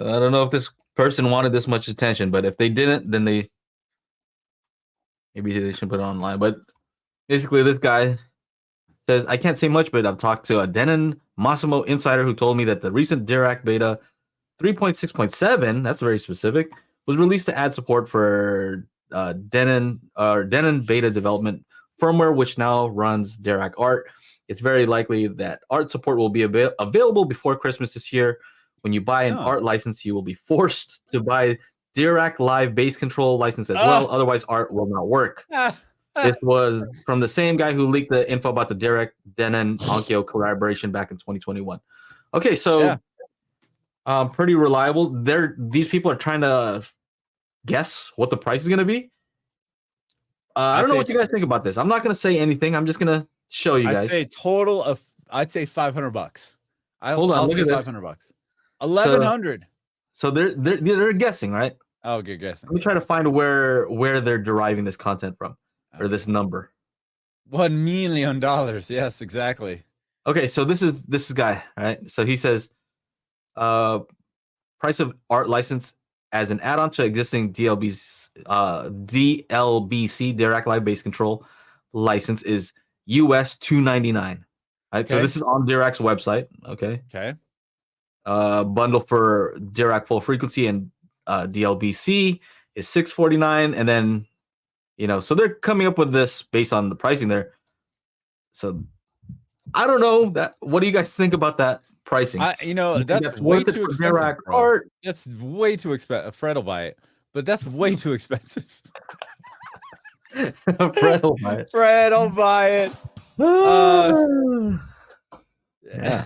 I don't know if this person wanted this much attention, but if they didn't, then maybe they should put it online. But basically, this guy says, I can't say much, but I've talked to a Denon Massimo insider who told me that the recent Dirac beta 3.6.7, that's very specific, was released to add support for Denon beta development firmware, which now runs Dirac art. It's very likely that art support will be available before Christmas this year. When you buy an art license, you will be forced to buy Dirac Live bass control license as well. Otherwise, art will not work. This was from the same guy who leaked the info about the Dirac Denon Onkyo collaboration back in 2021. Okay, so pretty reliable. These people are trying to guess what the price is going to be. I don't know what you guys think about this. I'm not going to say anything. I'm just going to show you guys. I'd say $500. Hold on, I'll look say at this. $500. 1,100. So they're guessing, right? Oh, good guessing. Let me try to find where they're deriving this content from, or this number. $1 million. Yes, exactly. Okay, so this is guy, right? So he says, price of art license as an add-on to existing DLBC Dirac Live Bass Control license is US $299. Right, so Okay. this is on Dirac's website. Okay, Okay. bundle for Dirac full frequency and DLBC is $649, and then so they're coming up with this based on the pricing there. So I don't know that. What do you guys think about that pricing? That's way worth it too for expensive, Dirac bro. art? That's way too expensive. Fred will buy it, but that's way too expensive. Fred will buy it. Fred will buy it. Yeah.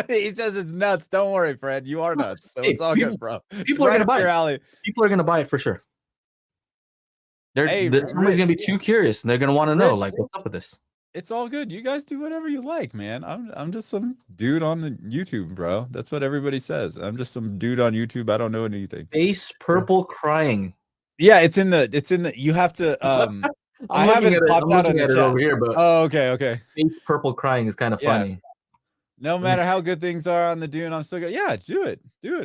He says it's nuts. Don't worry, Fred. You are nuts. So Hey, it's all good, bro. People are right gonna up buy your it. alley. People are gonna buy it for sure. Somebody's gonna be too curious, and they're gonna want to know, like, what's up with this. It's all good. You guys do whatever you like, man. I'm just some dude on the YouTube, bro. That's what everybody says. I'm just some dude on YouTube. I don't know anything. Face purple crying. Yeah, it's in the. You have to. I haven't popped out in the chat over here, but okay. Face purple crying is kind of funny. No matter how good things are on the Dune, I'm still going. Yeah, do it.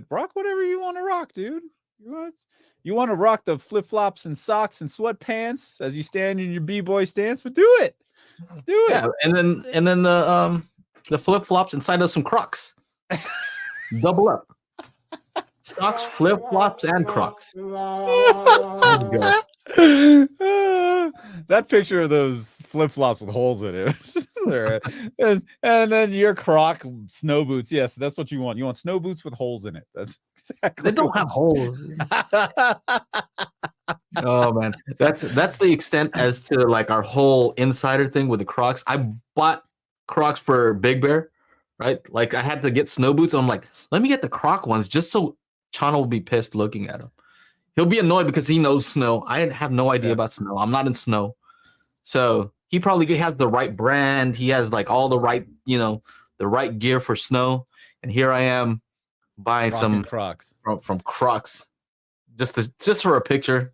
Rock whatever you want to rock, dude. You want to rock the flip flops and socks and sweatpants as you stand in your b-boy stance? But do it. Yeah, and then the flip flops inside of some Crocs. Double up. Socks, flip flops, and Crocs. That picture of those flip flops with holes in it, and then your Croc snow boots. Yes, that's what you want. You want snow boots with holes in it. That's exactly. They don't have holes. Oh man, that's the extent as to like our whole insider thing with the Crocs. I bought Crocs for Big Bear, right? Like I had to get snow boots. I'm like, let me get the Croc ones just so Chana will be pissed looking at them. He'll be annoyed because he knows snow. I have no idea about snow. I'm not in snow. So he probably has the right brand. He has like all the right, the right gear for snow. And here I am buying some Crocs from Crocs just for a picture.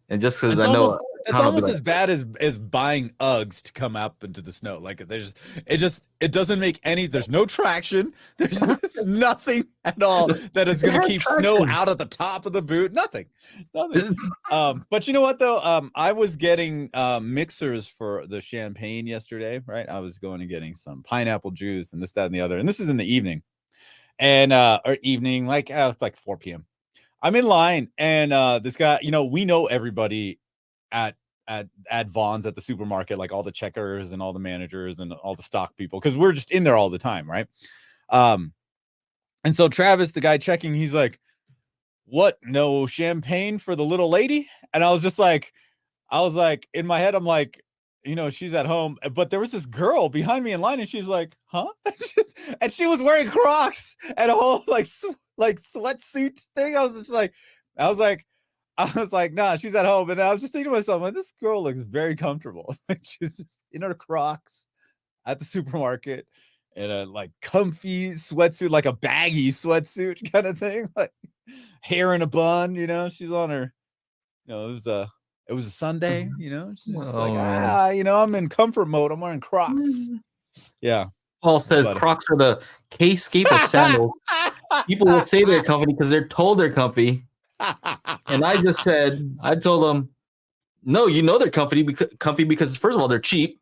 And just because I know it's almost as bad as buying Uggs to come up into the snow. Like it doesn't make any. There's no traction. There's nothing at all that is going to keep snow out of the top of the boot. Nothing. But you know what though? I was getting mixers for the champagne yesterday. Right, I was going and getting some pineapple juice and this, that, and the other. And this is in the evening, and or evening, like 4 p.m. I'm in line, and this guy, we know everybody at Vaughn's at the supermarket, like all the checkers and all the managers and all the stock people, because we're just in there all the time, right? And so Travis, the guy checking, he's like, "What? No champagne for the little lady?" And I was like, in my head, I'm like, she's at home, but there was this girl behind me in line, and she's like, "Huh?" And she was wearing Crocs and a whole like sweatsuit thing. I was like, nah, she's at home. And I was just thinking to myself, like, this girl looks very comfortable. Like she's just in her Crocs at the supermarket in a like comfy sweatsuit, like a baggy sweatsuit kind of thing, like hair in a bun. She's on her. It was a Sunday. She's just I'm in comfort mode. I'm wearing Crocs. Yeah. Paul says Crocs are the K-scape of sandals. People will say they're comfy because they're told they're comfy. And I told them, no, they're comfy because first of all, they're cheap.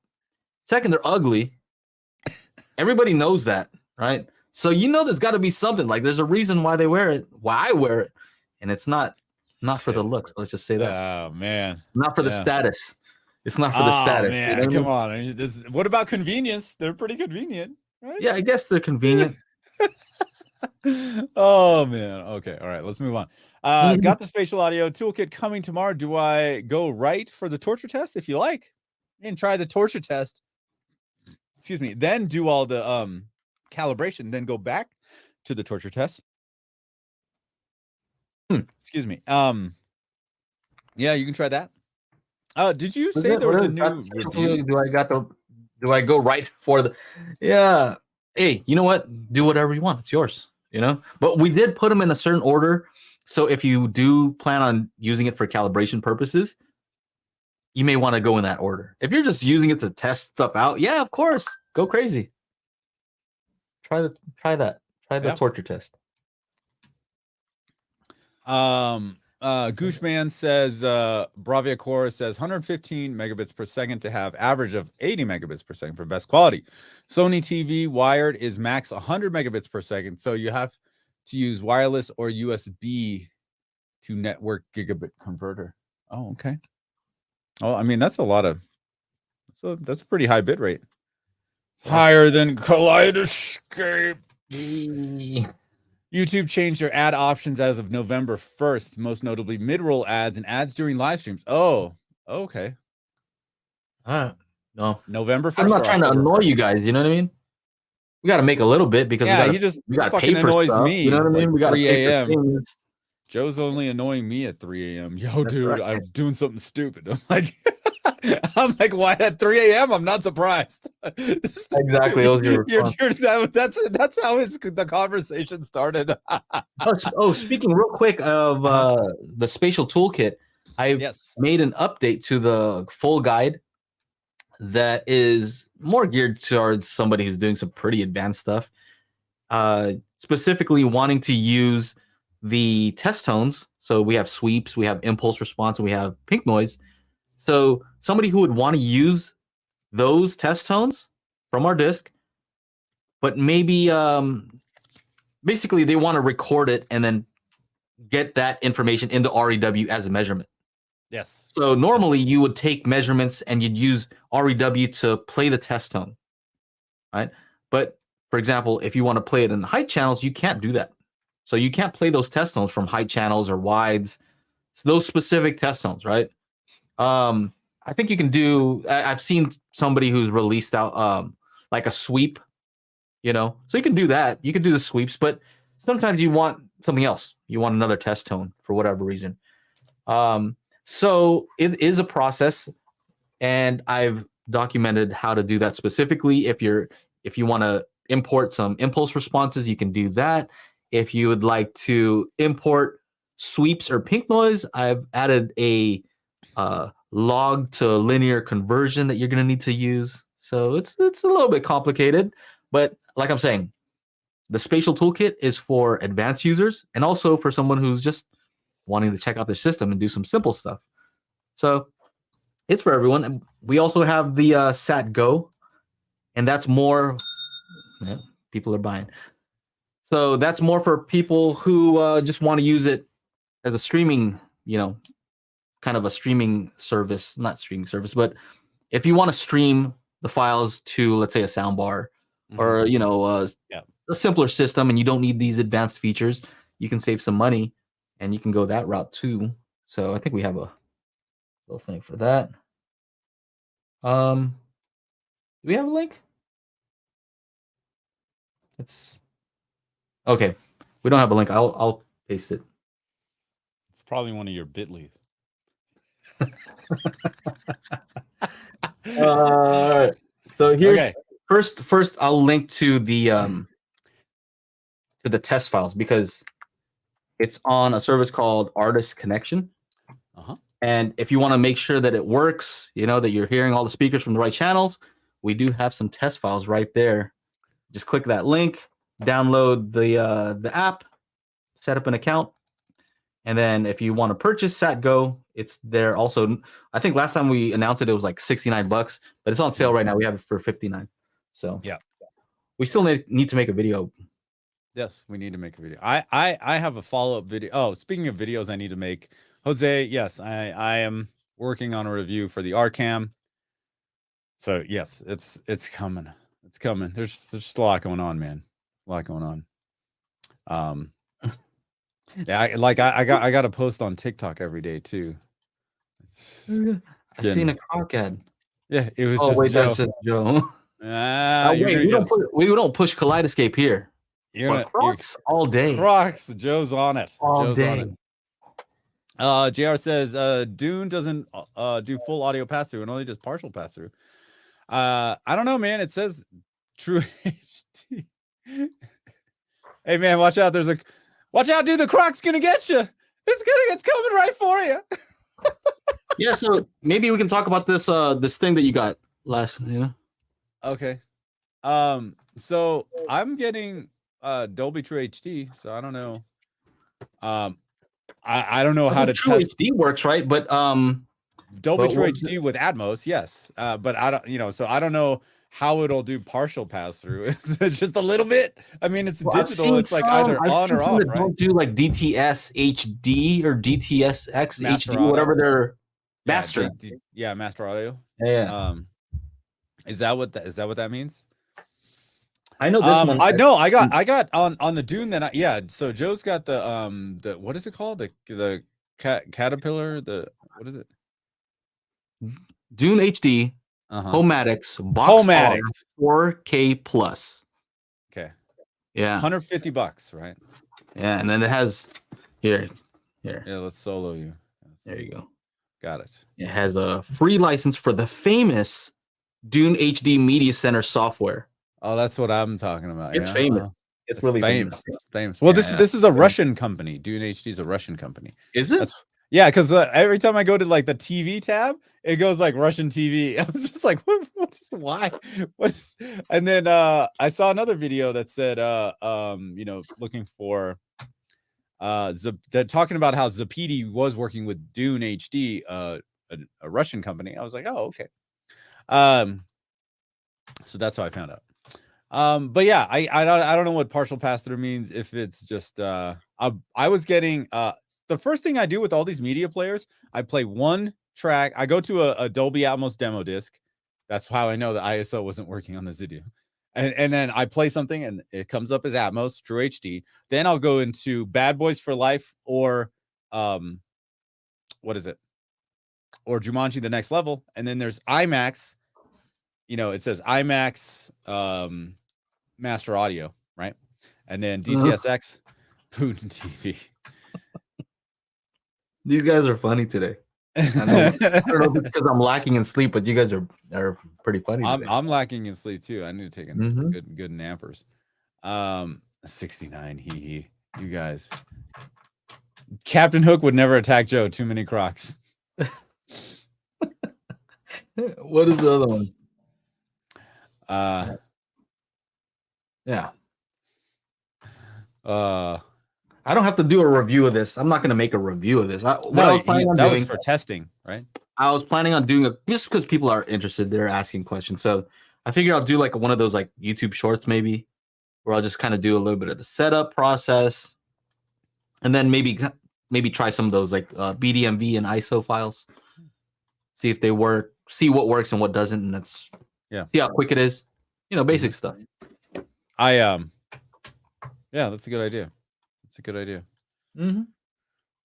Second, they're ugly. Everybody knows that, right? So there's got to be something. Like there's a reason why they wear it, why I wear it, and it's not for the looks. Let's just say that. Oh man, not for the status. It's not for the status. Man, come on. What about convenience? They're pretty convenient, right? Yeah, I guess they're convenient. Oh man. Okay. All right. Let's move on. Got the spatial audio toolkit coming tomorrow. Do I go right for the torture test? If you like, and try the torture test. Excuse me. Then do all the calibration. Then go back to the torture test. Excuse me. Yeah, you can try that. Did you say there was a new review? Do I go right for the? Yeah. Hey, you know what? Do whatever you want. It's yours. But we did put them in a certain order. So if you do plan on using it for calibration purposes, you may want to go in that order. If you're just using it to test stuff out, yeah, of course, go crazy. Try that. Try the torture test. Gooshman says Bravia Core says 115 megabits per second to have average of 80 megabits per second for best quality. Sony TV wired is max 100 megabits per second, so you have to use wireless or USB to network gigabit converter. Oh, okay. Oh, I mean that's a lot of that's a pretty high bit rate. Higher than Kaleidescape. YouTube changed their ad options as of November 1st, most notably mid-roll ads and ads during live streams. Oh, okay. No. November 1st. I'm not trying to annoy you guys, you know what I mean? We got to make a little bit because we got to pay for annoys stuff, me. You know what I mean? Like we got 3 a.m. a.m. Joe's only annoying me at 3 a.m. Yo, That's dude, right. I'm doing something stupid. I'm like, why at 3 a.m.? I'm not surprised. Exactly. That's how the conversation started. Speaking real quick of the spatial toolkit, I made an update to the full guide that is more geared towards somebody who's doing some pretty advanced stuff. Specifically wanting to use the test tones. So we have sweeps, we have impulse response, and we have pink noise. So somebody who would want to use those test tones from our disk, but maybe basically they want to record it and then get that information into REW as a measurement. Yes. So normally you would take measurements and you'd use REW to play the test tone, right? But for example, if you want to play it in the height channels, you can't do that. So you can't play those test tones from height channels or wides. It's those specific test tones, right? I think you can do. I've seen somebody who's released out like a sweep, you know. So you can do that. You can do the sweeps, but sometimes you want something else. You want another test tone for whatever reason. So it is a process, and I've documented how to do that specifically. If you want to import some impulse responses, you can do that. If you would like to import sweeps or pink noise, I've added a log to linear conversion that you're going to need to use. So it's a little bit complicated, but like I'm saying, the spatial toolkit is for advanced users and also for someone who's just wanting to check out their system and do some simple stuff. So it's for everyone. And we also have the Sat Go, and that's more people are buying. So that's more for people who just want to use it as a streaming, kind of a streaming service, not streaming service, but if you want to stream the files to, let's say, a soundbar or, a simpler system and you don't need these advanced features, you can save some money and you can go that route too. So I think we have a little thing for that. Do we have a link? It's okay. We don't have a link. I'll paste it. It's probably one of your Bitleys. All right. So here's first I'll link to the test files because it's on a service called Artist Connection. And if you want to make sure that it works, that you're hearing all the speakers from the right channels, we do have some test files right there. Just click that link, download the app, set up an account, and then if you want to purchase SatGo, it's there also. I think last time we announced it was like $69, but it's on sale right now. We have it for $59. So yeah, we still need to make a video. Yes, we need to make a video. I have a follow-up video. Oh, speaking of videos I need to make, Jose, yes, I am working on a review for the RCam. So yes, it's coming. It's coming. There's just a lot going on, man. A lot going on. Yeah, I got to post on TikTok every day too. I've seen a croc ad. Yeah, it was just Joe. That's just Joe. We don't push Kaleidescape here. Crocs all day. Crocs. Joe's on it. All day. JR says Dune doesn't do full audio pass-through and only does partial pass-through. I don't know, man. It says True HD. Hey, man, watch out. Watch out, dude. The Croc's gonna get you. It's coming right for you. Yeah, so maybe we can talk about this this thing that you got last, you know. Okay. So I'm getting Dolby True HD, so I don't know. I don't know how to True test HD works, right? But Dolby True what, HD with Atmos, yes. But I don't, so I don't know how it'll do partial pass through. It's just a little bit. I mean, it's digital. It's like either on or off, that right? don't do like DTS HD or DTSX Master HD, Auto. whatever they're Yeah, master. yeah, Master Audio. Yeah. Is that what that means? I know this one. I know I got on the Dune that so Joe's got the what is it called? The Caterpillar, what is it? Dune HD, Homatics, Box Homatics. R, 4K plus. Okay. Yeah. $150, right? Yeah, and then it has here. Yeah, let's solo you. There you go. Got it. It has a free license for the famous Dune HD Media Center software. Oh, that's what I'm talking about. It's famous. It's really famous. Famous. Well, this is a Russian company. Dune HD is a Russian company. Is it? Yeah, because every time I go to like the TV tab, it goes like Russian TV. I was just like, why? And then I saw another video that said, looking for they're talking about how Zapiti was working with Dune HD, a Russian company. I was like, oh, okay. So that's how I found out. But yeah, I don't know what partial pass through means. If it's just I was getting the first thing I do with all these media players, I play one track. I go to a Dolby Atmos demo disc. That's how I know the ISO wasn't working on this video. And then I play something and it comes up as Atmos, True HD. Then I'll go into Bad Boys for Life or what is it? Or Jumanji: The Next Level. And then there's IMAX. It says IMAX Master Audio, right? And then DTSX, Putin TV. These guys are funny today. I don't know because I'm lacking in sleep, but you guys are pretty funny. I'm lacking in sleep too. I need to take a good nappers. 69. You guys. Captain Hook would never attack Joe. Too many Crocs. What is the other one? Yeah. I don't have to do a review of this. I'm not going to make a review of this. That was for testing, right? I was planning on doing just because people are interested, they're asking questions. So I figured I'll do like one of those like YouTube shorts maybe, where I'll just kind of do a little bit of the setup process, and then maybe try some of those like BDMV and ISO files, see if they work, see what works and what doesn't, and see how quick it is. Basic stuff. Yeah, that's a good idea. That's a good idea.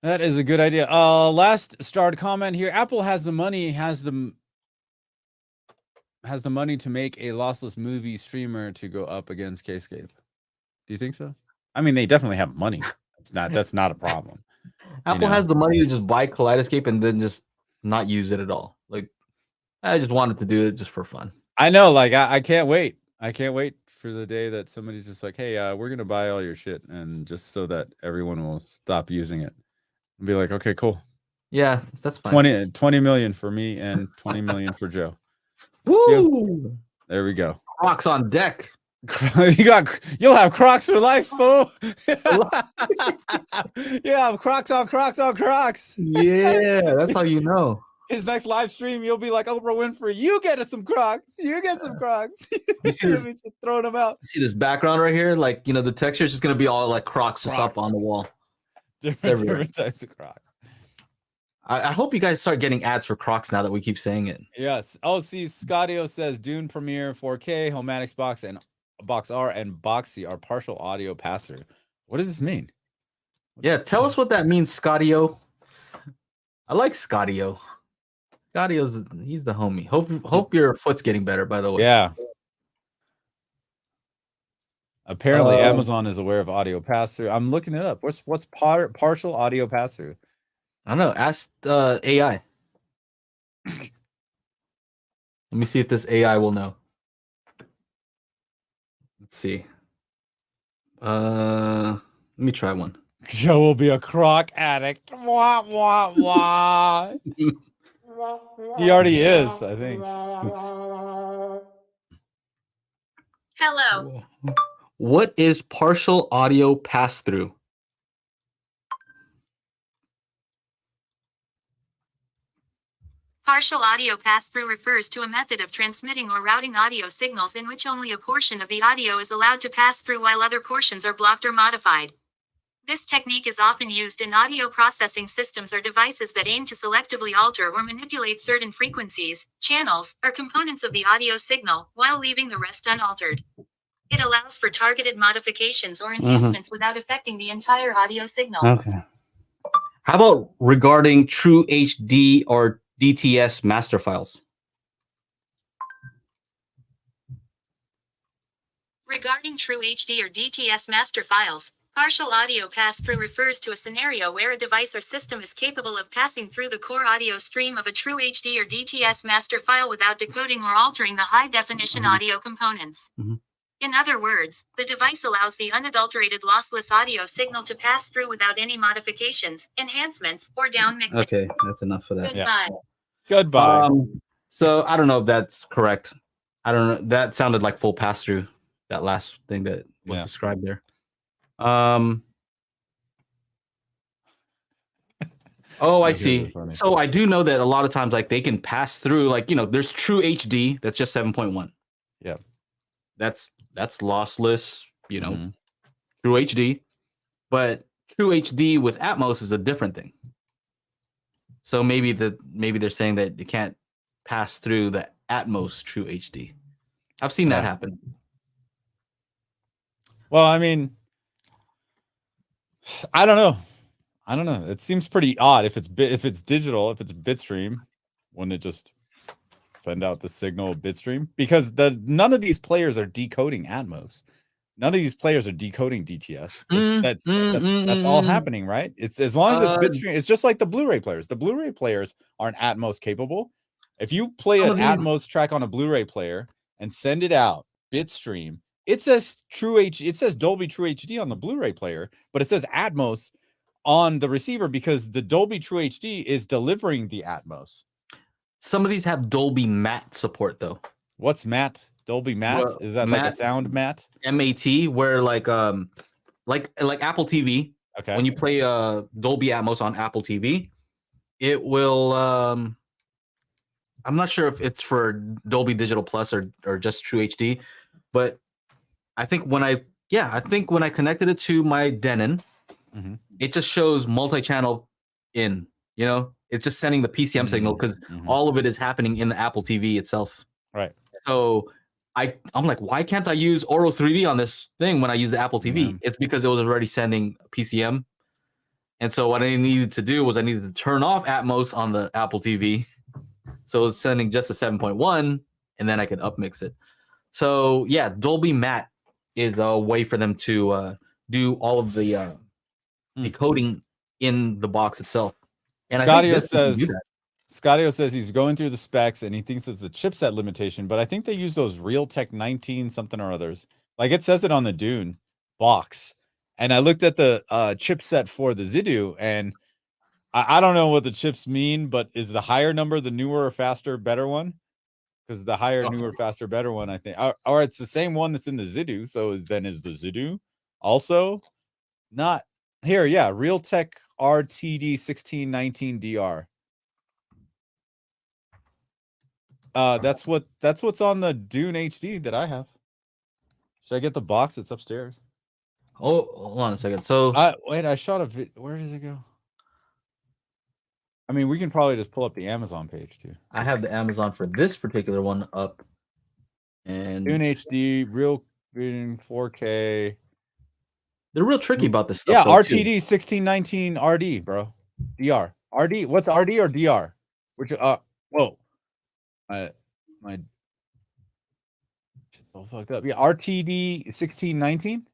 That is a good idea. Last starred comment here. Apple has the money, has the money to make a lossless movie streamer to go up against Kscape. Do you think so? I mean, they definitely have money. That's not a problem. Apple has the money to just buy Kaleidescape and then just not use it at all. Like, I just wanted to do it just for fun. I know, like I can't wait. I can't wait for the day that somebody's just like, hey, we're gonna buy all your shit, and just so that everyone will stop using it and be like, okay, cool. Yeah, that's fine. 20 million for me and 20 million for Joe. Woo! There we go. Crocs on deck. You'll have Crocs for life, fool. Yeah, Crocs on Crocs on Crocs. Yeah, that's how you know. His next live stream, you'll be like Oprah Winfrey. You get some Crocs. You get some Crocs. You see this, just throwing them out. You see this background right here? Like, the texture is just gonna be all like Crocs just up on the wall. Different types of Crocs. I hope you guys start getting ads for Crocs now that we keep saying it. Yes. Oh, see, Scottio says Dune Premiere 4K, Homatics Box and Box R and Boxy are partial audio pass-through. What does this mean? Yeah, tell us what that means, Scottio. I like Scottio. He's the homie. Hope your foot's getting better, by the way. Yeah. Apparently, Amazon is aware of audio pass-through. I'm looking it up. What's partial audio pass-through? I don't know. Ask AI. Let me see if this AI will know. Let's see. Let me try one. Joe will be a Croc addict. Wah, wah, wah. He already is, I think. Hello. What is partial audio pass-through? Partial audio pass-through refers to a method of transmitting or routing audio signals in which only a portion of the audio is allowed to pass through while other portions are blocked or modified. This technique is often used in audio processing systems or devices that aim to selectively alter or manipulate certain frequencies, channels, or components of the audio signal, while leaving the rest unaltered. It allows for targeted modifications or enhancements without affecting the entire audio signal. Okay. How about regarding True HD or DTS master files? Regarding True HD or DTS master files, partial audio pass-through refers to a scenario where a device or system is capable of passing through the core audio stream of a True HD or DTS master file without decoding or altering the high-definition audio components. In other words, the device allows the unadulterated lossless audio signal to pass through without any modifications, enhancements, or downmixing. Okay, that's enough for that. Goodbye. Goodbye. So I don't know if that's correct. I don't know. That sounded like full pass-through. That last thing that was described there. Oh, I see. Really so I do know that a lot of times, like they can pass through, like there's True HD that's just 7.1. Yeah, that's lossless. Mhm. True HD, but True HD with Atmos is a different thing. So maybe they're saying that you can't pass through the Atmos True HD. I've seen that happen. Well, I mean, I don't know. It seems pretty odd if it's digital, if it's bitstream, wouldn't it just send out the signal bitstream? Because none of these players are decoding Atmos. None of these players are decoding DTS. That's all happening, right? It's as long as it's bitstream. It's just like the Blu-ray players. The Blu-ray players aren't Atmos capable. If you play an Atmos track on a Blu-ray player and send it out bitstream, it says it says Dolby True HD on the Blu-ray player, but it says Atmos on the receiver because the Dolby True HD is delivering the Atmos. Some of these have Dolby Mat support though. What's Mat? Dolby Mat? Well, is that like a sound mat? MAT, where like Apple TV. Okay. When you play Dolby Atmos on Apple TV, it will I'm not sure if it's for Dolby Digital Plus or just True HD, but I think when I connected it to my Denon, it just shows multi-channel in, it's just sending the PCM signal because all of it is happening in the Apple TV itself. Right. So I'm like, why can't I use Oro 3D on this thing when I use the Apple TV? It's because it was already sending PCM. And so what I needed to do was I needed to turn off Atmos on the Apple TV. So it was sending just a 7.1 and then I could upmix it. So yeah, Dolby Mat is a way for them to do all of the decoding in the box itself. And Scottio says he's going through the specs and he thinks it's a chipset limitation, but I think they use those Realtek 19 something or others. Like it says it on the Dune box. And I looked at the chipset for the Vudu, and I don't know what the chips mean, but is the higher number the newer, faster, better one? Because the higher, newer, faster, better one, I think, or it's the same one that's in the Vudu. So is the Vudu also not here? Yeah, Realtek RTD 1619DR. That's what's on the Dune HD that I have. Should I get the box? It's upstairs. Oh, hold on a second. So wait, I shot a video. Where does it go? I mean, we can probably just pull up the Amazon page too. I have the Amazon for this particular one up, and Dune HD, real vision, 4K. They're real tricky about this stuff. Yeah, though, RTD 1619 RD, bro. DR. RD. What's RD or DR? Which whoa. My so fucked up. Yeah, RTD 1619.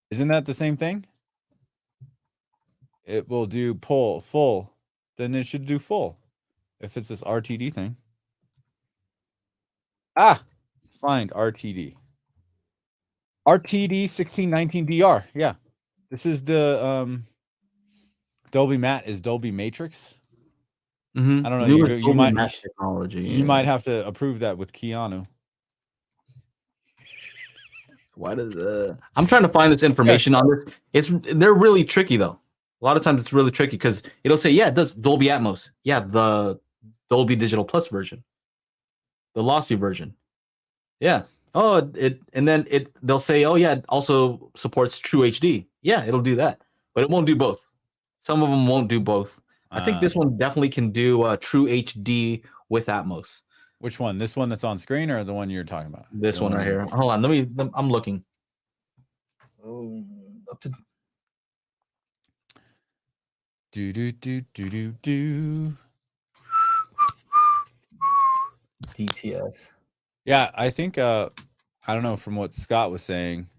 Isn't that the same thing? It will do full. Then it should do full. If it's this RTD thing. Find RTD. RTD 1619 DR. Yeah. This is the Dolby Mat is Dolby Matrix. Mm-hmm. I don't know. Newest You Dolby might Max technology. you might have to approve that with Keanu. Why does I'm trying to find this information on this. They're really tricky though. A lot of times it's really tricky because it'll say, yeah, it does Dolby Atmos. Yeah, the Dolby Digital Plus version, the lossy version. Yeah. Oh, they'll say, oh yeah, it also supports True HD. Yeah, it'll do that, but it won't do both. Some of them won't do both. I think this one definitely can do True HD with Atmos. Which one? This one that's on screen or the one you're talking about? This one right here. Hold on, I'm looking. Oh, up to do. DTS. Yeah, I think I don't know, from what Scott was saying,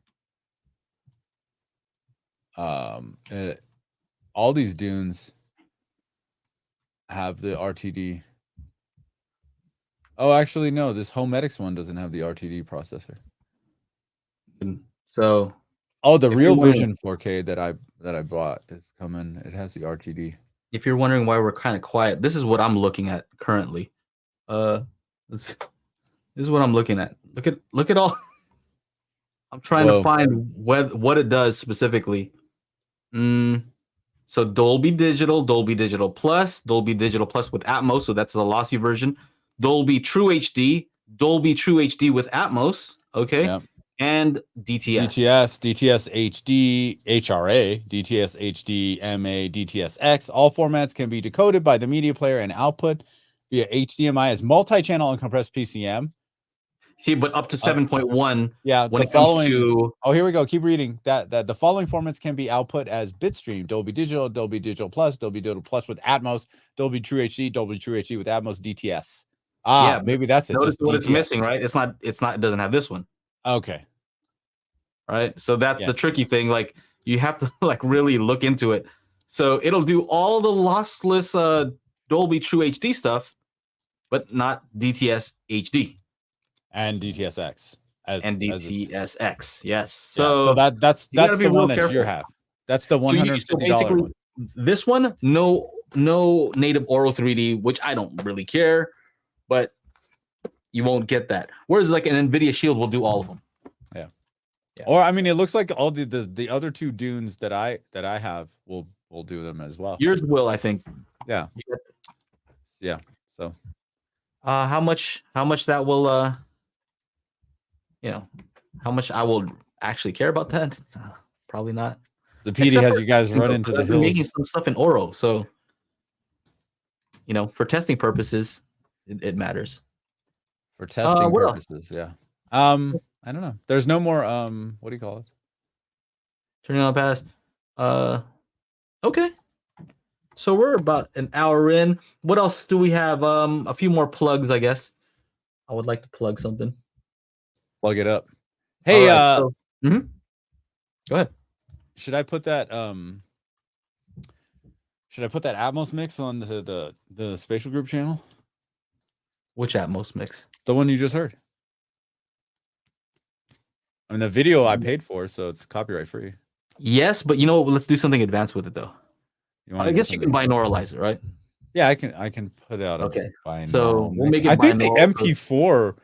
all these dunes have the RTD. Oh, actually no, this Homedics one doesn't have the RTD processor. So the Real Vision 4K that I bought is coming. It has the RTD. If you're wondering why we're kind of quiet, this is what I'm looking at currently. This is what I'm looking at. Look at all. I'm trying to find what it does specifically. So Dolby Digital Plus, Dolby Digital Plus with Atmos, so that's the lossy version. Dolby True HD with Atmos, okay, yep. And DTS HD, HRA, DTS HD, MA, DTS X. All formats can be decoded by the media player and output via HDMI as multi-channel and compressed PCM. See, but up to 7.1. Yeah, when it comes to here we go. Keep reading. That the following formats can be output as bitstream: Dolby Digital Plus, Dolby Digital Plus with Atmos, Dolby True HD with Atmos, DTS. Yeah, maybe that's it. Notice what it's missing, right? It doesn't have this one. Okay. Right. So that's the tricky thing. Like, you have to like really look into it. So it'll do all the lossless Dolby True HD stuff, but not DTS HD. And DTSX. And DTSX, yes. So that's the one that you have. That's the $150 one. This one, no native Auro 3D, which I don't really care, but you won't get that. Whereas like an NVIDIA Shield will do all of them. Yeah. Or I mean, it looks like all the other two dunes that I have will do them as well. Yours will, I think. Yeah. Yeah. So how much that will how much I will actually care about that? Probably not. The PD has you guys run into the hills. Making some stuff in Auro, so for testing purposes, it matters. For testing purposes, yeah. I don't know. There's no more what do you call it? Turning on pass. Okay. So we're about an hour in. What else do we have? A few more plugs, I guess. I would like to plug something. Plug it up. Hey, Go ahead. Should I put that Atmos mix on the Spatial Group channel? Which Atmos mix? The one you just heard. I mean, the video I paid for, so it's copyright free. Yes, but let's do something advanced with it though. I guess you can binauralize it, right? Yeah, I can put out. Okay. So we'll make it. I think the MP4.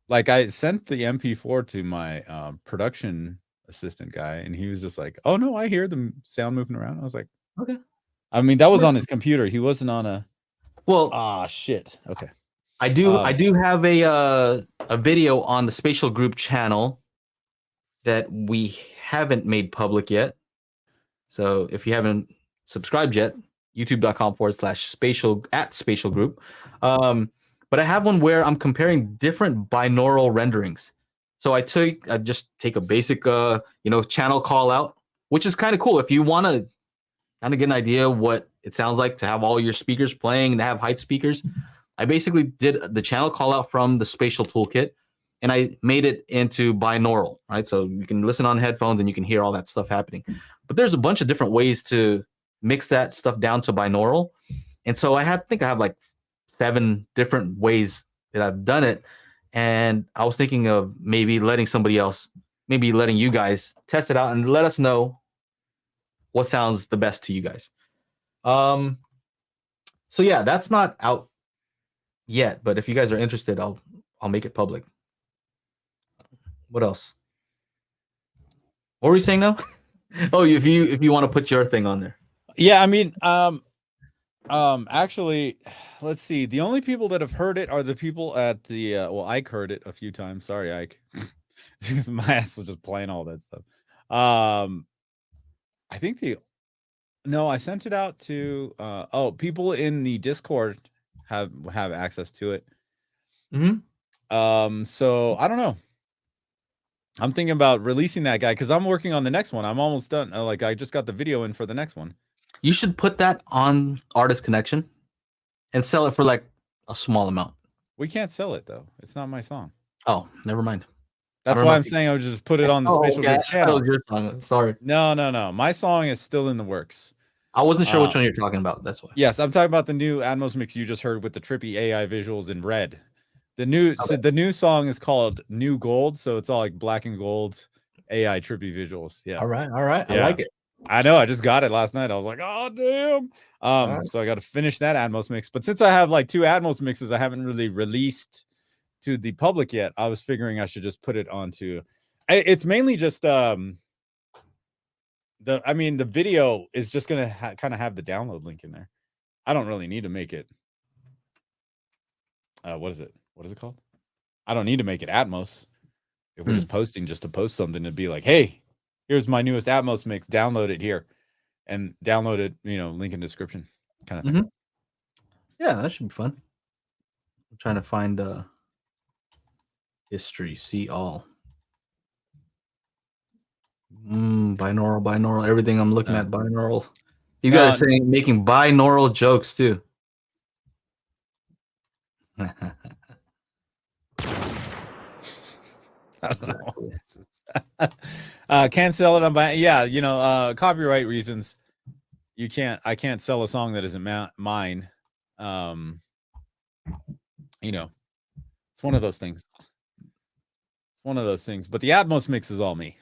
Like, I sent the MP4 to my production assistant guy, and he was just like, "Oh no, I hear the sound moving around." I was like, "Okay." I mean, that was on his computer. He wasn't on a. Well, shit. Okay. I do have a video on the Spatial Group channel that we haven't made public yet. So if you haven't subscribed yet, youtube.com/spatial group. But I have one where I'm comparing different binaural renderings. So I just take a basic channel call out, which is kind of cool if you want to kind of get an idea what it sounds like to have all your speakers playing and to have height speakers. I basically did the channel call out from the Spatial toolkit, and I made it into binaural, right? So you can listen on headphones and you can hear all that stuff happening. But there's a bunch of different ways to mix that stuff down to binaural. And so I think I have like 7 different ways that I've done it. And I was thinking of maybe letting you guys test it out and let us know what sounds the best to you guys. So yeah, that's not out yet, but if you guys are interested, I'll make it public. What else? What were you saying now? Oh, if you want to put your thing on there. Yeah, I mean, actually, let's see. The only people that have heard it are the people at the well, Ike heard it a few times. Sorry, Ike. My ass was just playing all that stuff. I think I sent it out to people in the Discord have access to it. So I don't know. I'm thinking about releasing that guy because I'm working on the next one. I'm almost done. Like I just got the video in for the next one. You should put that on Artist Connection and sell it for like a small amount. We can't sell it though. It's not my song. Oh, never mind. That's why I'm saying I would just put it on the Spatial Grid channel. That was your song. Sorry. No. My song is still in the works. I wasn't sure which one you're talking about. That's why. Yes, I'm talking about the new Atmos mix you just heard with the trippy AI visuals in red. The new song is called New Gold, so it's all like black and gold AI trippy visuals. Yeah. All right. Yeah. I like it. I know. I just got it last night. I was like, oh damn. So I got to finish that Atmos mix. But since I have like 2 Atmos mixes, I haven't really released to the public yet. I was figuring I should just put it onto. It's mainly just the video is just gonna kind of have the download link in there. I don't really need to make it. What is it called? I don't need to make it Atmos. If we're just posting just to post something, to be like, hey, here's my newest Atmos mix. Download it here, and download it. Link in description, kind of thing. Yeah, that should be fun. I'm trying to find history. See all. Binaural. Everything I'm looking at binaural. You guys are saying making binaural jokes too. Can't sell it on copyright reasons. I can't sell a song that isn't mine. It's one of those things. But the Atmos mix is all me.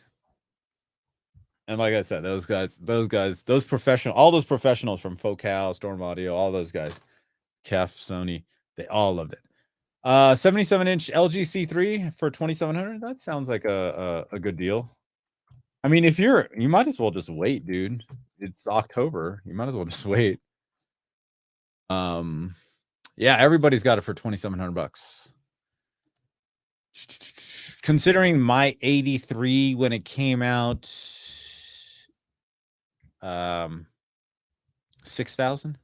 And like I said, those professionals from Focal, Storm Audio, all those guys, Kef, Sony, they all loved it. 77-inch LG C3 for $2,700. That sounds like a good deal. I mean, if you might as well just wait, dude. It's October. You might as well just wait. Yeah, everybody's got it for $2,700. Considering my 83 when it came out, 6,000.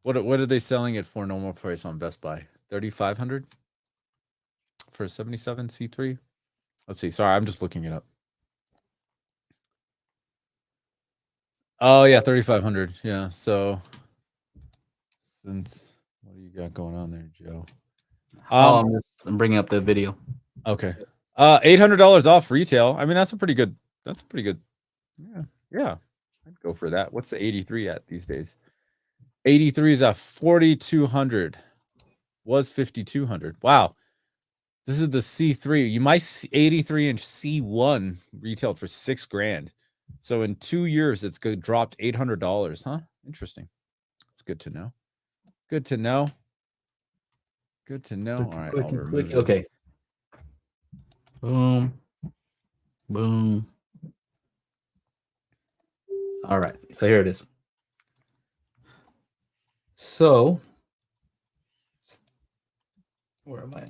What are they selling it for normal price on Best Buy? 3,500 for a 77 C3. Let's see. Sorry, I'm just looking it up. Oh yeah, 3,500. Yeah. So since what do you got going on there, Joe? I'm bringing up the video. Okay. $800 off retail. I mean, that's a pretty good. Yeah. I'd go for that. What's the 83 at these days? 83 is at 4,200. Was 5,200. Wow. This is the C3. You might 83-inch C1 retailed for $6,000. So in 2 years, it's dropped $800. Huh? Interesting. It's good to know. Good to know. All right. I'll remove this. Okay. Boom. All right. So here it is. So where am I?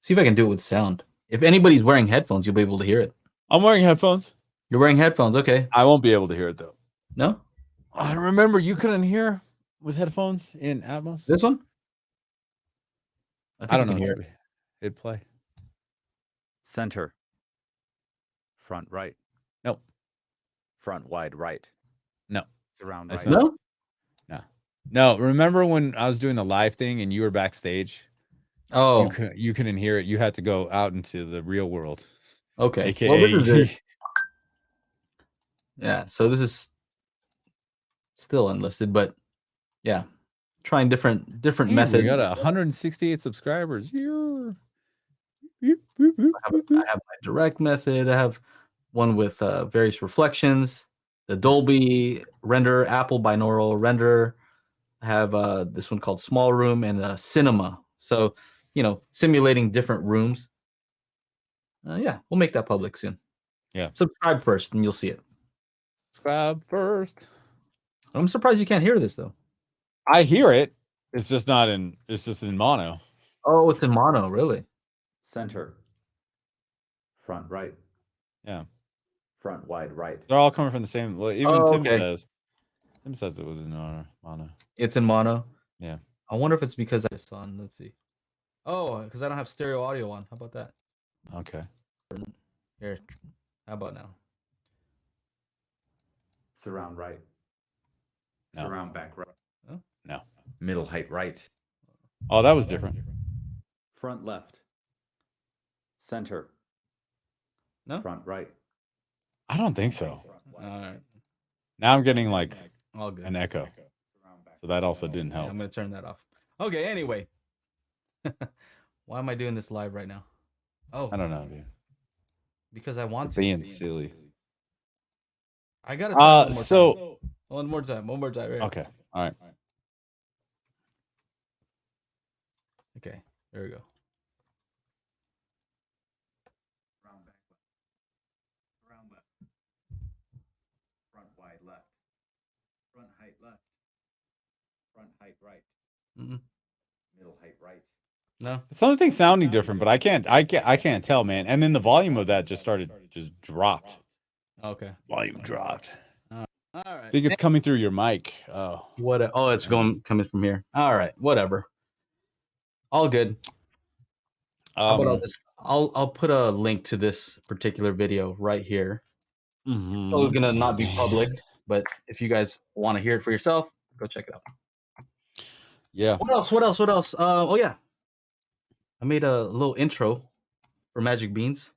See if I can do it with sound. If anybody's wearing headphones, you'll be able to hear it. I'm wearing headphones. You're wearing headphones. Okay. I won't be able to hear it though. No? I remember you couldn't hear with headphones in Atmos. This one? I don't know. Hit play. Center. Front right. No. Front wide right. No. Surround That's right. No? No. Remember when I was doing the live thing and you were backstage? Oh. You couldn't hear it. You had to go out into the real world. Okay. AKA. Well, this is it. Yeah. So this is still unlisted, but yeah. Trying different methods. We got 168 subscribers. Yeah. I have my direct method. I have one with various reflections. the Dolby render, Apple binaural render. I have this one called Small Room and Cinema. So, simulating different rooms. Yeah, we'll make that public soon. Yeah. Subscribe first and you'll see it. Subscribe first. I'm surprised you can't hear this though. I hear it. It's just not in. It's just in mono. Oh, it's in mono, really? Center. Front right. Yeah. Front wide right. They're all coming from the same. Well, even Oh, Tim okay. says it was in mono. It's in mono. Yeah. I wonder if it's because I saw. Let's see. Oh, because I don't have stereo audio on. How about that? Okay. Here. How about now? Surround right. No. Surround back right. Oh? No. Middle height right. Oh, that was different. Front left. Center. No? Front right. I don't think so. All right. Now I'm getting like All good. an echo. So that also didn't Yeah, help. I'm going to turn that off. Okay, anyway. Why am I doing this live right now? Oh, I don't know, dude. because I want to. Being silly. I got to try it So one more time. One more time. Right. okay. All right. Okay, there we go. Round back left. Round left. Front wide left. Front height left. Front height right. Mm-mm. Middle height right. No. Something sounding different, but I can't tell, man. And then the volume of that just dropped. Okay. Volume dropped. All I right. think it's coming through your mic. Oh. What? Oh, it's coming from here. All right. Whatever. All good. How about I'll put a link to this particular video right here. It's still gonna not be public, but if you guys want to hear it for yourself, go check it out. Yeah. What else? Oh yeah, I made a little intro for Magic Beans.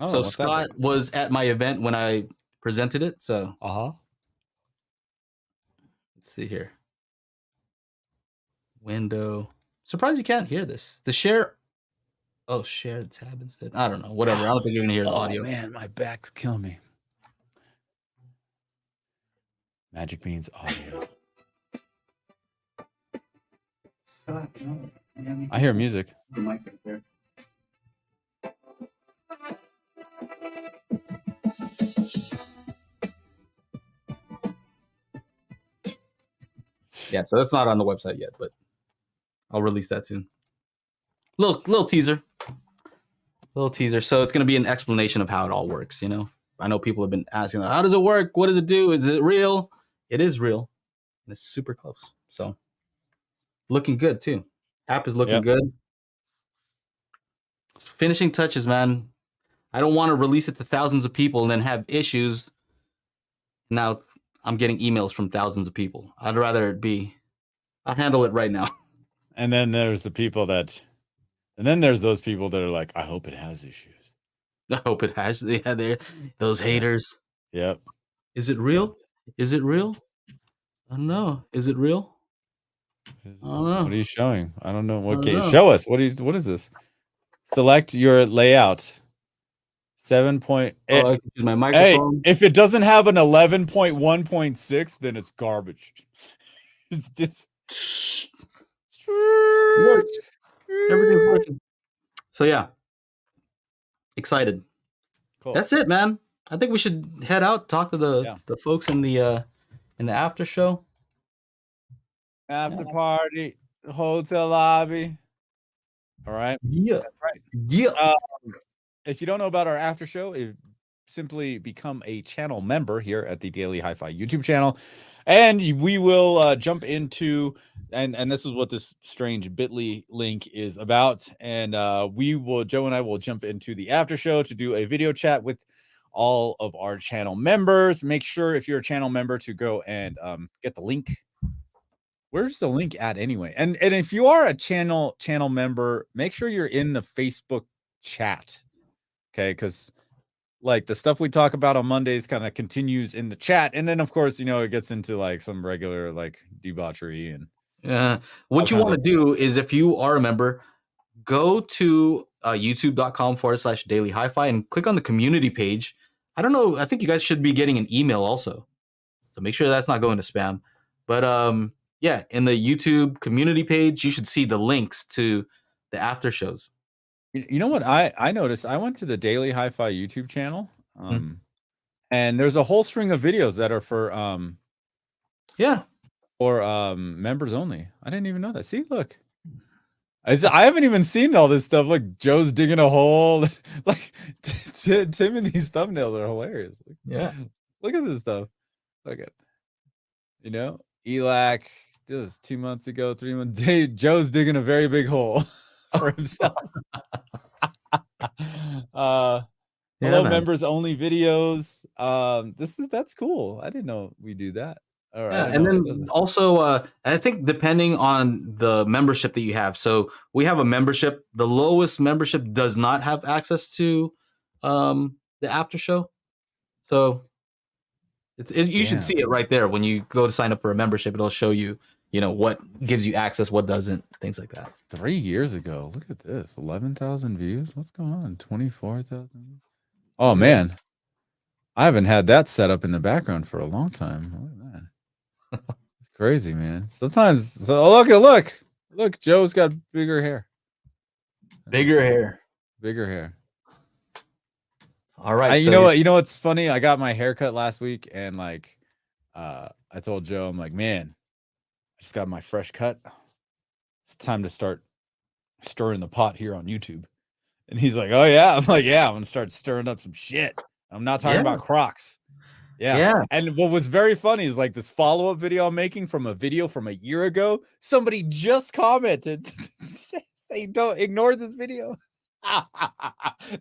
Oh, So what's that? Scott was at my event when I presented it. So let's see here. Window. Surprised you can't hear this. The share. Oh, share the tab instead. I don't know. Whatever. I don't think you're gonna hear the audio. Man, my back's killing me. Magic Beans audio. I hear music. The mic right there. Yeah, so that's not on the website yet, but I'll release that soon. Little teaser. So it's gonna be an explanation of how it all works. I know people have been asking, how does it work? What does it do? Is it real? It is real, and it's super close. So looking good too. App is looking good. It's finishing touches, man. I don't want to release it to thousands of people and then have issues. Now I'm getting emails from thousands of people. I'd rather it be. I'll handle it right now. And then there's those people that are like, I hope it has issues. I hope it has. Yeah, those haters. Yep. Is it real? Is it real? I don't know. Is it real? I don't know. What are you showing? I don't know. I don't know. Show us. What is this? Select your layout. 7 point. I can use my Hey, microphone. if it doesn't have an 11.1.6, then it's garbage. It's just Works. Everything's working. So yeah, excited. Cool. That's it, man. I think we should head out, talk to the folks in the after show. After party, hotel lobby. All right. Yeah. That's right. Yeah. If you don't know about our after show, simply become a channel member here at the Daily HiFi YouTube channel, and we will jump into and this is what this strange bit.ly link is about. And Joe and I will jump into the after show to do a video chat with all of our channel members. Make sure if you're a channel member to go and get the link. Where's the link at anyway? And if you are a channel member, make sure you're in the Facebook chat. Okay, because like the stuff we talk about on Mondays kind of continues in the chat, and then of course it gets into like some regular like debauchery and what you want to do is, if you are a member, go to youtube.com/Daily HiFi and click on the community page. I don't know. I think you guys should be getting an email also, so make sure that's not going to spam. But yeah, in the YouTube community page, you should see the links to the after shows. You know what I noticed? I went to the Daily HiFi YouTube channel, and there's a whole string of videos that are for members only. I didn't even know that. See, look. I haven't even seen all this stuff. Look, Joe's digging a hole. Like Tim and these thumbnails are hilarious. Yeah. Look at this stuff. Look at, ELAC. This was 2 months ago, 3 months. Joe's digging a very big hole for himself. Hello, members only videos. That's cool. I didn't know we do that. All right. Yeah, and then also, I think depending on the membership that you have. So we have a membership. The lowest membership does not have access to the after show. So you should see it right there when you go to sign up for a membership. It'll show you, what gives you access, what doesn't, things like that. 3 years ago, look at this, 11,000 views. What's going on? 24,000. Oh man, I haven't had that set up in the background for a long time. Look at that. It's crazy, man. Sometimes, look, Joe's got bigger hair. Bigger hair. All right. You know what? You know what's funny? I got my haircut last week, and I told Joe, I'm like, man, I just got my fresh cut. It's time to start stirring the pot here on YouTube. And he's like, oh yeah. I'm like, yeah, I'm gonna start stirring up some shit. I'm not talking about Crocs. Yeah. And what was very funny is like this follow-up video I'm making from a video from a year ago. Somebody just commented say, don't ignore this video.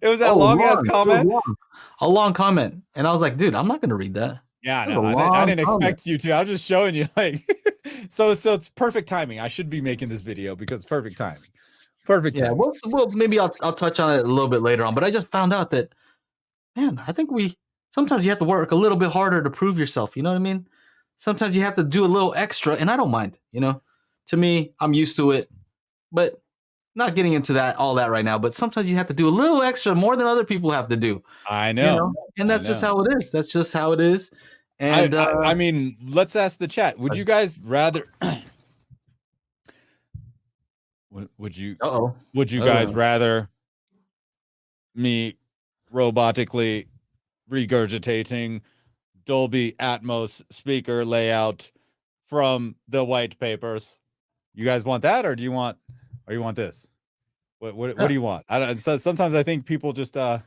It was that long ass comment. A long comment. And I was like, dude, I'm not gonna read that. Yeah, no, I didn't expect you to. I was just showing you so it's perfect timing. I should be making this video because it's perfect timing. Perfect timing. Well, maybe I'll touch on it a little bit later on, but I just found out that, man, I think sometimes you have to work a little bit harder to prove yourself. You know what I mean? Sometimes you have to do a little extra, and I don't mind. To me, I'm used to it, but not getting into all that right now. But sometimes you have to do a little extra, more than other people have to do. I know, and that's just how it is. That's just how it is. And I mean, let's ask the chat. Would you guys rather? Would you guys rather me robotically regurgitating Dolby Atmos speaker layout from the white papers? You guys want that, or do you want this? What do you want? So sometimes I think people just oh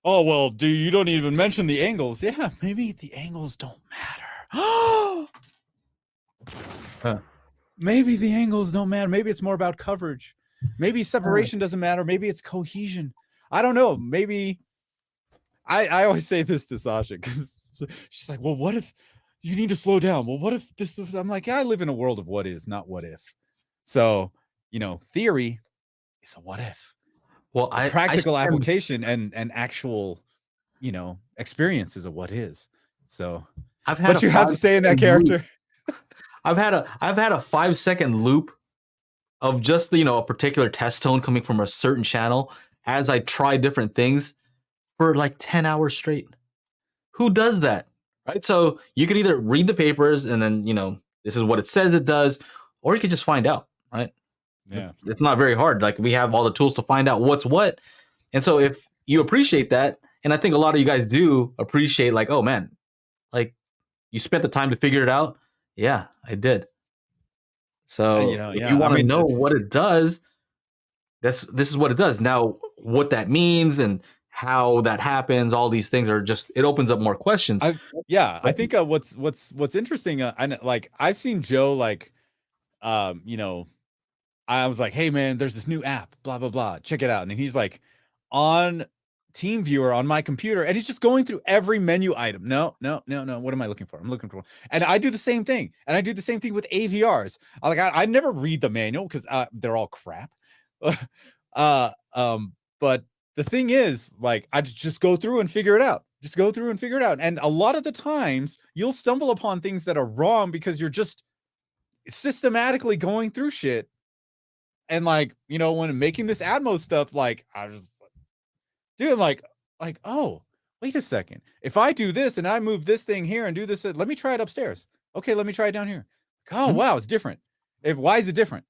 well, you don't even mention the angles. Yeah, maybe the angles don't matter. Maybe the angles don't matter. Maybe it's more about coverage. Maybe separation doesn't matter. Maybe it's cohesion. I don't know. Maybe I always say this to Sasha because she's like, well, what if you need to slow down? Well, what if this? I'm like, yeah, I live in a world of what is, not what if. So, theory is a what if. Well, practical application and actual, experience is a what is. So but you have to stay in that character. I've had a 5-second loop of just a particular test tone coming from a certain channel as I try different things for like 10 hours straight. Who does that? Right? So you could either read the papers and then, this is what it says it does, or you could just find out, right? Yeah. It's not very hard. Like, we have all the tools to find out what's what. And so if you appreciate that, and I think a lot of you guys do appreciate, like, oh man, like, you spent the time to figure it out. Yeah, I did. So if you want to know what it does, this is what it does. Now, what that means and how that happens, all these things are just, it opens up more questions. I think what's interesting, I've seen Joe, I was like, hey man, there's this new app, blah blah blah, check it out. And he's like on TeamViewer on my computer, and he's just going through every menu item. No, what am I looking for? I'm looking for, and I do the same thing, and I do the same thing with AVRs. I never read the manual because they're all crap. But the thing is, like, I just go through and figure it out. And a lot of the times you'll stumble upon things that are wrong because you're just systematically going through shit. And when making this Atmos stuff, like, I was, dude, I'm like, oh, wait a second. If I do this and I move this thing here and do this, let me try it upstairs. Okay, let me try it down here. Oh, wow, it's different. Why is it different?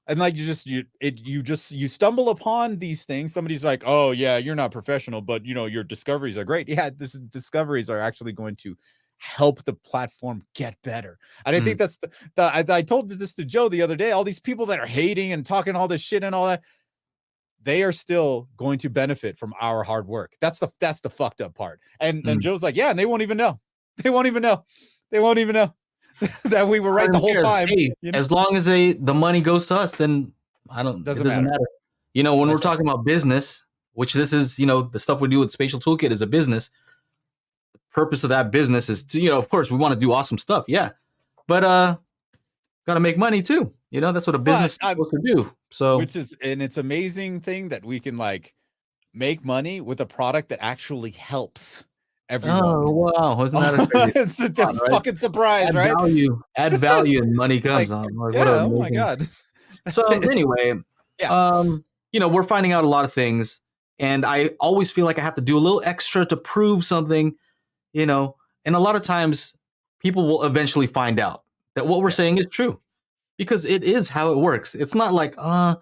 And like you stumble upon these things. Somebody's like, oh yeah, you're not professional, but you know, your discoveries are great. Yeah, discoveries are actually going to help the platform get better. And I think that's I told this to Joe the other day. All these people that are hating and talking all this shit and all that, they are still going to benefit from our hard work. That's the fucked up part. And Joe's like, yeah, and they won't even know. They won't even know. They won't even know that we were right the whole time. Hey, you know? As long as the money goes to us, then it doesn't matter. You know, when we're talking about business, which this is, you know, the stuff we do with Spatial Toolkit is a business. The purpose of that business is to, you know, of course, we want to do awesome stuff. Yeah. But got to make money too. You know, that's what a business is supposed to do. So and it's amazing thing that we can like make money with a product that actually helps everyone. Oh wow, isn't that a crazy it's just fucking surprise, right? Add value and money comes on. Like, yeah, oh my god. So anyway, you know, we're finding out a lot of things, and I always feel like I have to do a little extra to prove something, you know, and a lot of times people will eventually find out that what we're saying is true. Because it is how it works. It's not like, I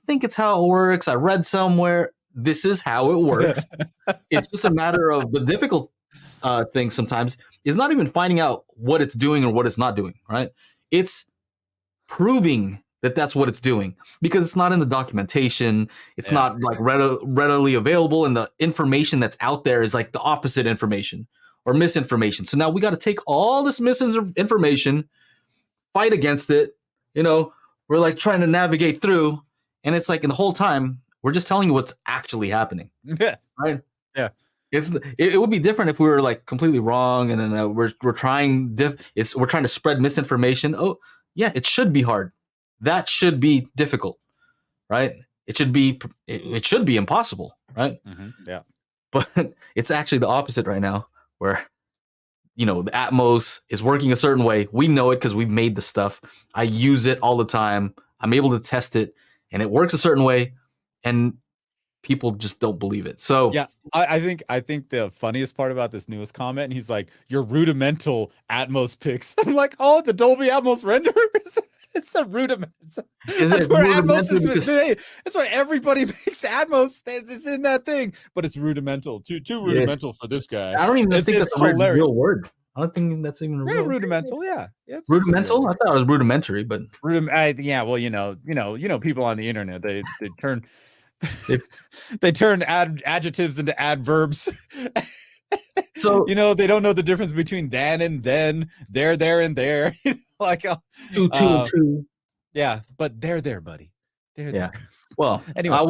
think it's how it works. I read somewhere. This is how it works. It's just a matter of the difficult thing sometimes is not even finding out what it's doing or what it's not doing, right? It's proving that that's what it's doing because it's not in the documentation. It's not like readily available. And the information that's out there is like the opposite information or misinformation. So now we got to take all this misinformation, fight against it. You know, we're like trying to navigate through, and it's like in the whole time we're just telling you what's actually happening. Yeah. Right. Yeah. It would be different if we were like completely wrong, and then we're trying to spread misinformation. Oh, yeah, it should be hard. That should be difficult, right? It should be impossible, right? Mm-hmm. Yeah. But it's actually the opposite right now, where you know, the Atmos is working a certain way. We know it because we've made the stuff. I use it all the time. I'm able to test it, and it works a certain way, and people just don't believe it. So yeah, I think the funniest part about this newest comment, and he's like, "Your rudimental Atmos pics." I'm like, "Oh, the Dolby Atmos renderers." It's a rudiment. That's where Atmos is today. That's why everybody makes Atmos. It's in that thing, but it's rudimental. Too rudimental for this guy. I don't even think that's a real word. I don't think that's even a real rudimental. Word. Yeah, rudimental. I thought it was rudimentary, but yeah. Well, you know, people on the internet they turn they turn adjectives into adverbs. So you know they don't know the difference between than and then, there, and there. Like two. Yeah, but they're there, buddy. They're there. Well, anyway, I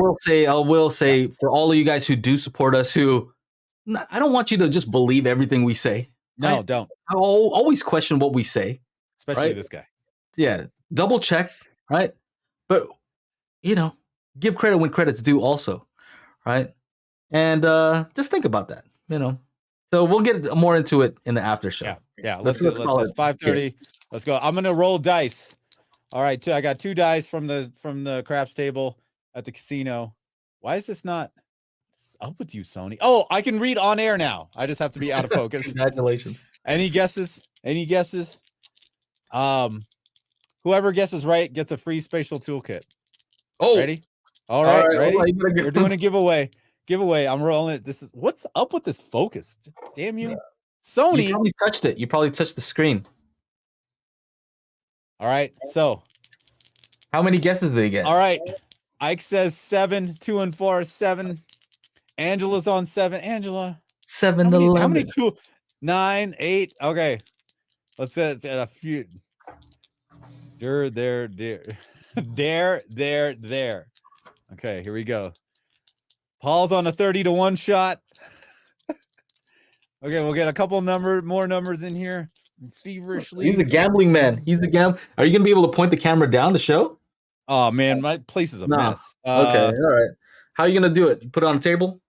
will say for all of you guys who do support us, I don't want you to just believe everything we say. No, don't. I always question what we say, especially this guy. Yeah, double check, right? But you know, give credit when credit's due, also, right? And just think about that, you know. So we'll get more into it in the after show. Yeah. Let's call it 5:30. Let's go. I'm gonna roll dice. All right, I got 2 dice from the craps table at the casino. Why is this not up with you, Sony? Oh, I can read on air now. I just have to be out of focus. Congratulations. Any guesses? Whoever guesses right gets a free Spatial Toolkit. Oh, ready? All right. Ready? We're doing a giveaway. I'm rolling it. What's up with this focus? Damn you, Sony! You probably touched it. You probably touched the screen. All right. So, how many guesses did they get? All right. Ike says 7. 2 and 4 is 7. Angela's on 7. Angela. 7 to 11. How many 2? 9, 8. Okay. Let's get a few. There. There. Okay, here we go. Paul's on a 30 to 1 shot. Okay, we'll get a couple more numbers in here. Feverishly. He's a gambling man. Are you gonna be able to point the camera down to show? Oh man, my place is a mess. Okay, all right. How are you gonna do it? You put it on a table?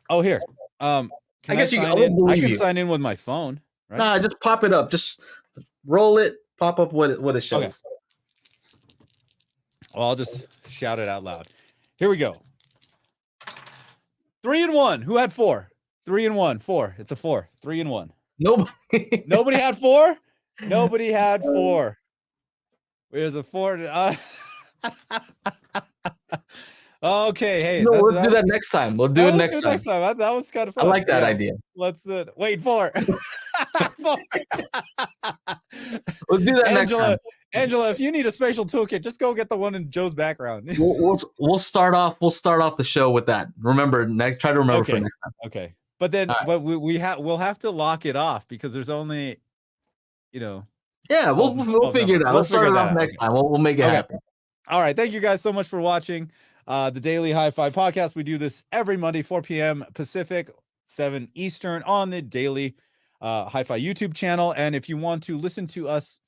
Oh, here. I guess I can sign in with my phone. Right? Nah, just pop it up. Just roll it. Pop up what it shows. Okay. Well, I'll just shout it out loud. Here we go. 3 and 1. Who had 4? 3 and 1. 4. It's a 4. 3 and 1. Nobody. Nobody had 4. Nobody had 4. There's a 4. Okay, hey, No, we'll do that next time. We'll do it next time. That was kind of fun. I like that idea. Let's wait 4. 4. We'll do that next time. Angela, if you need a spatial toolkit, just go get the one in Joe's background. We'll start off the show with that. Remember, try to remember for next time. Okay. But then but we'll have to lock it off because there's only, Yeah, we'll figure it out. Let's start it off next time. We'll make it happen. All right. Thank you guys so much for watching the Daily HiFi podcast. We do this every Monday, 4 p.m. Pacific, 7 Eastern on the Daily HiFi YouTube channel. And if you want to listen to us,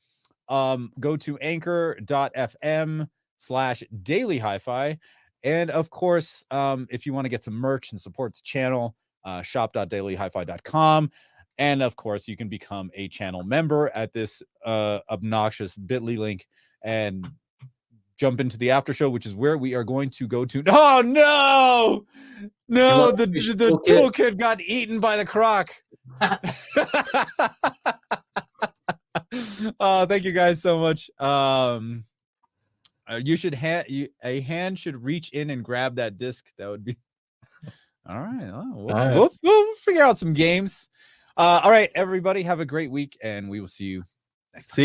go to anchor.fm/Daily HiFi. And of course, if you want to get some merch and support the channel, shop.dailyhifi.com. And of course, you can become a channel member at this obnoxious bit.ly link and jump into the after show, which is where we are going to go to. Oh no, the toolkit got eaten by the croc. Thank you guys so much. You should a hand should reach in and grab that disc. That would be all right. We'll figure out some games. All right, everybody, have a great week, and we will see you next time.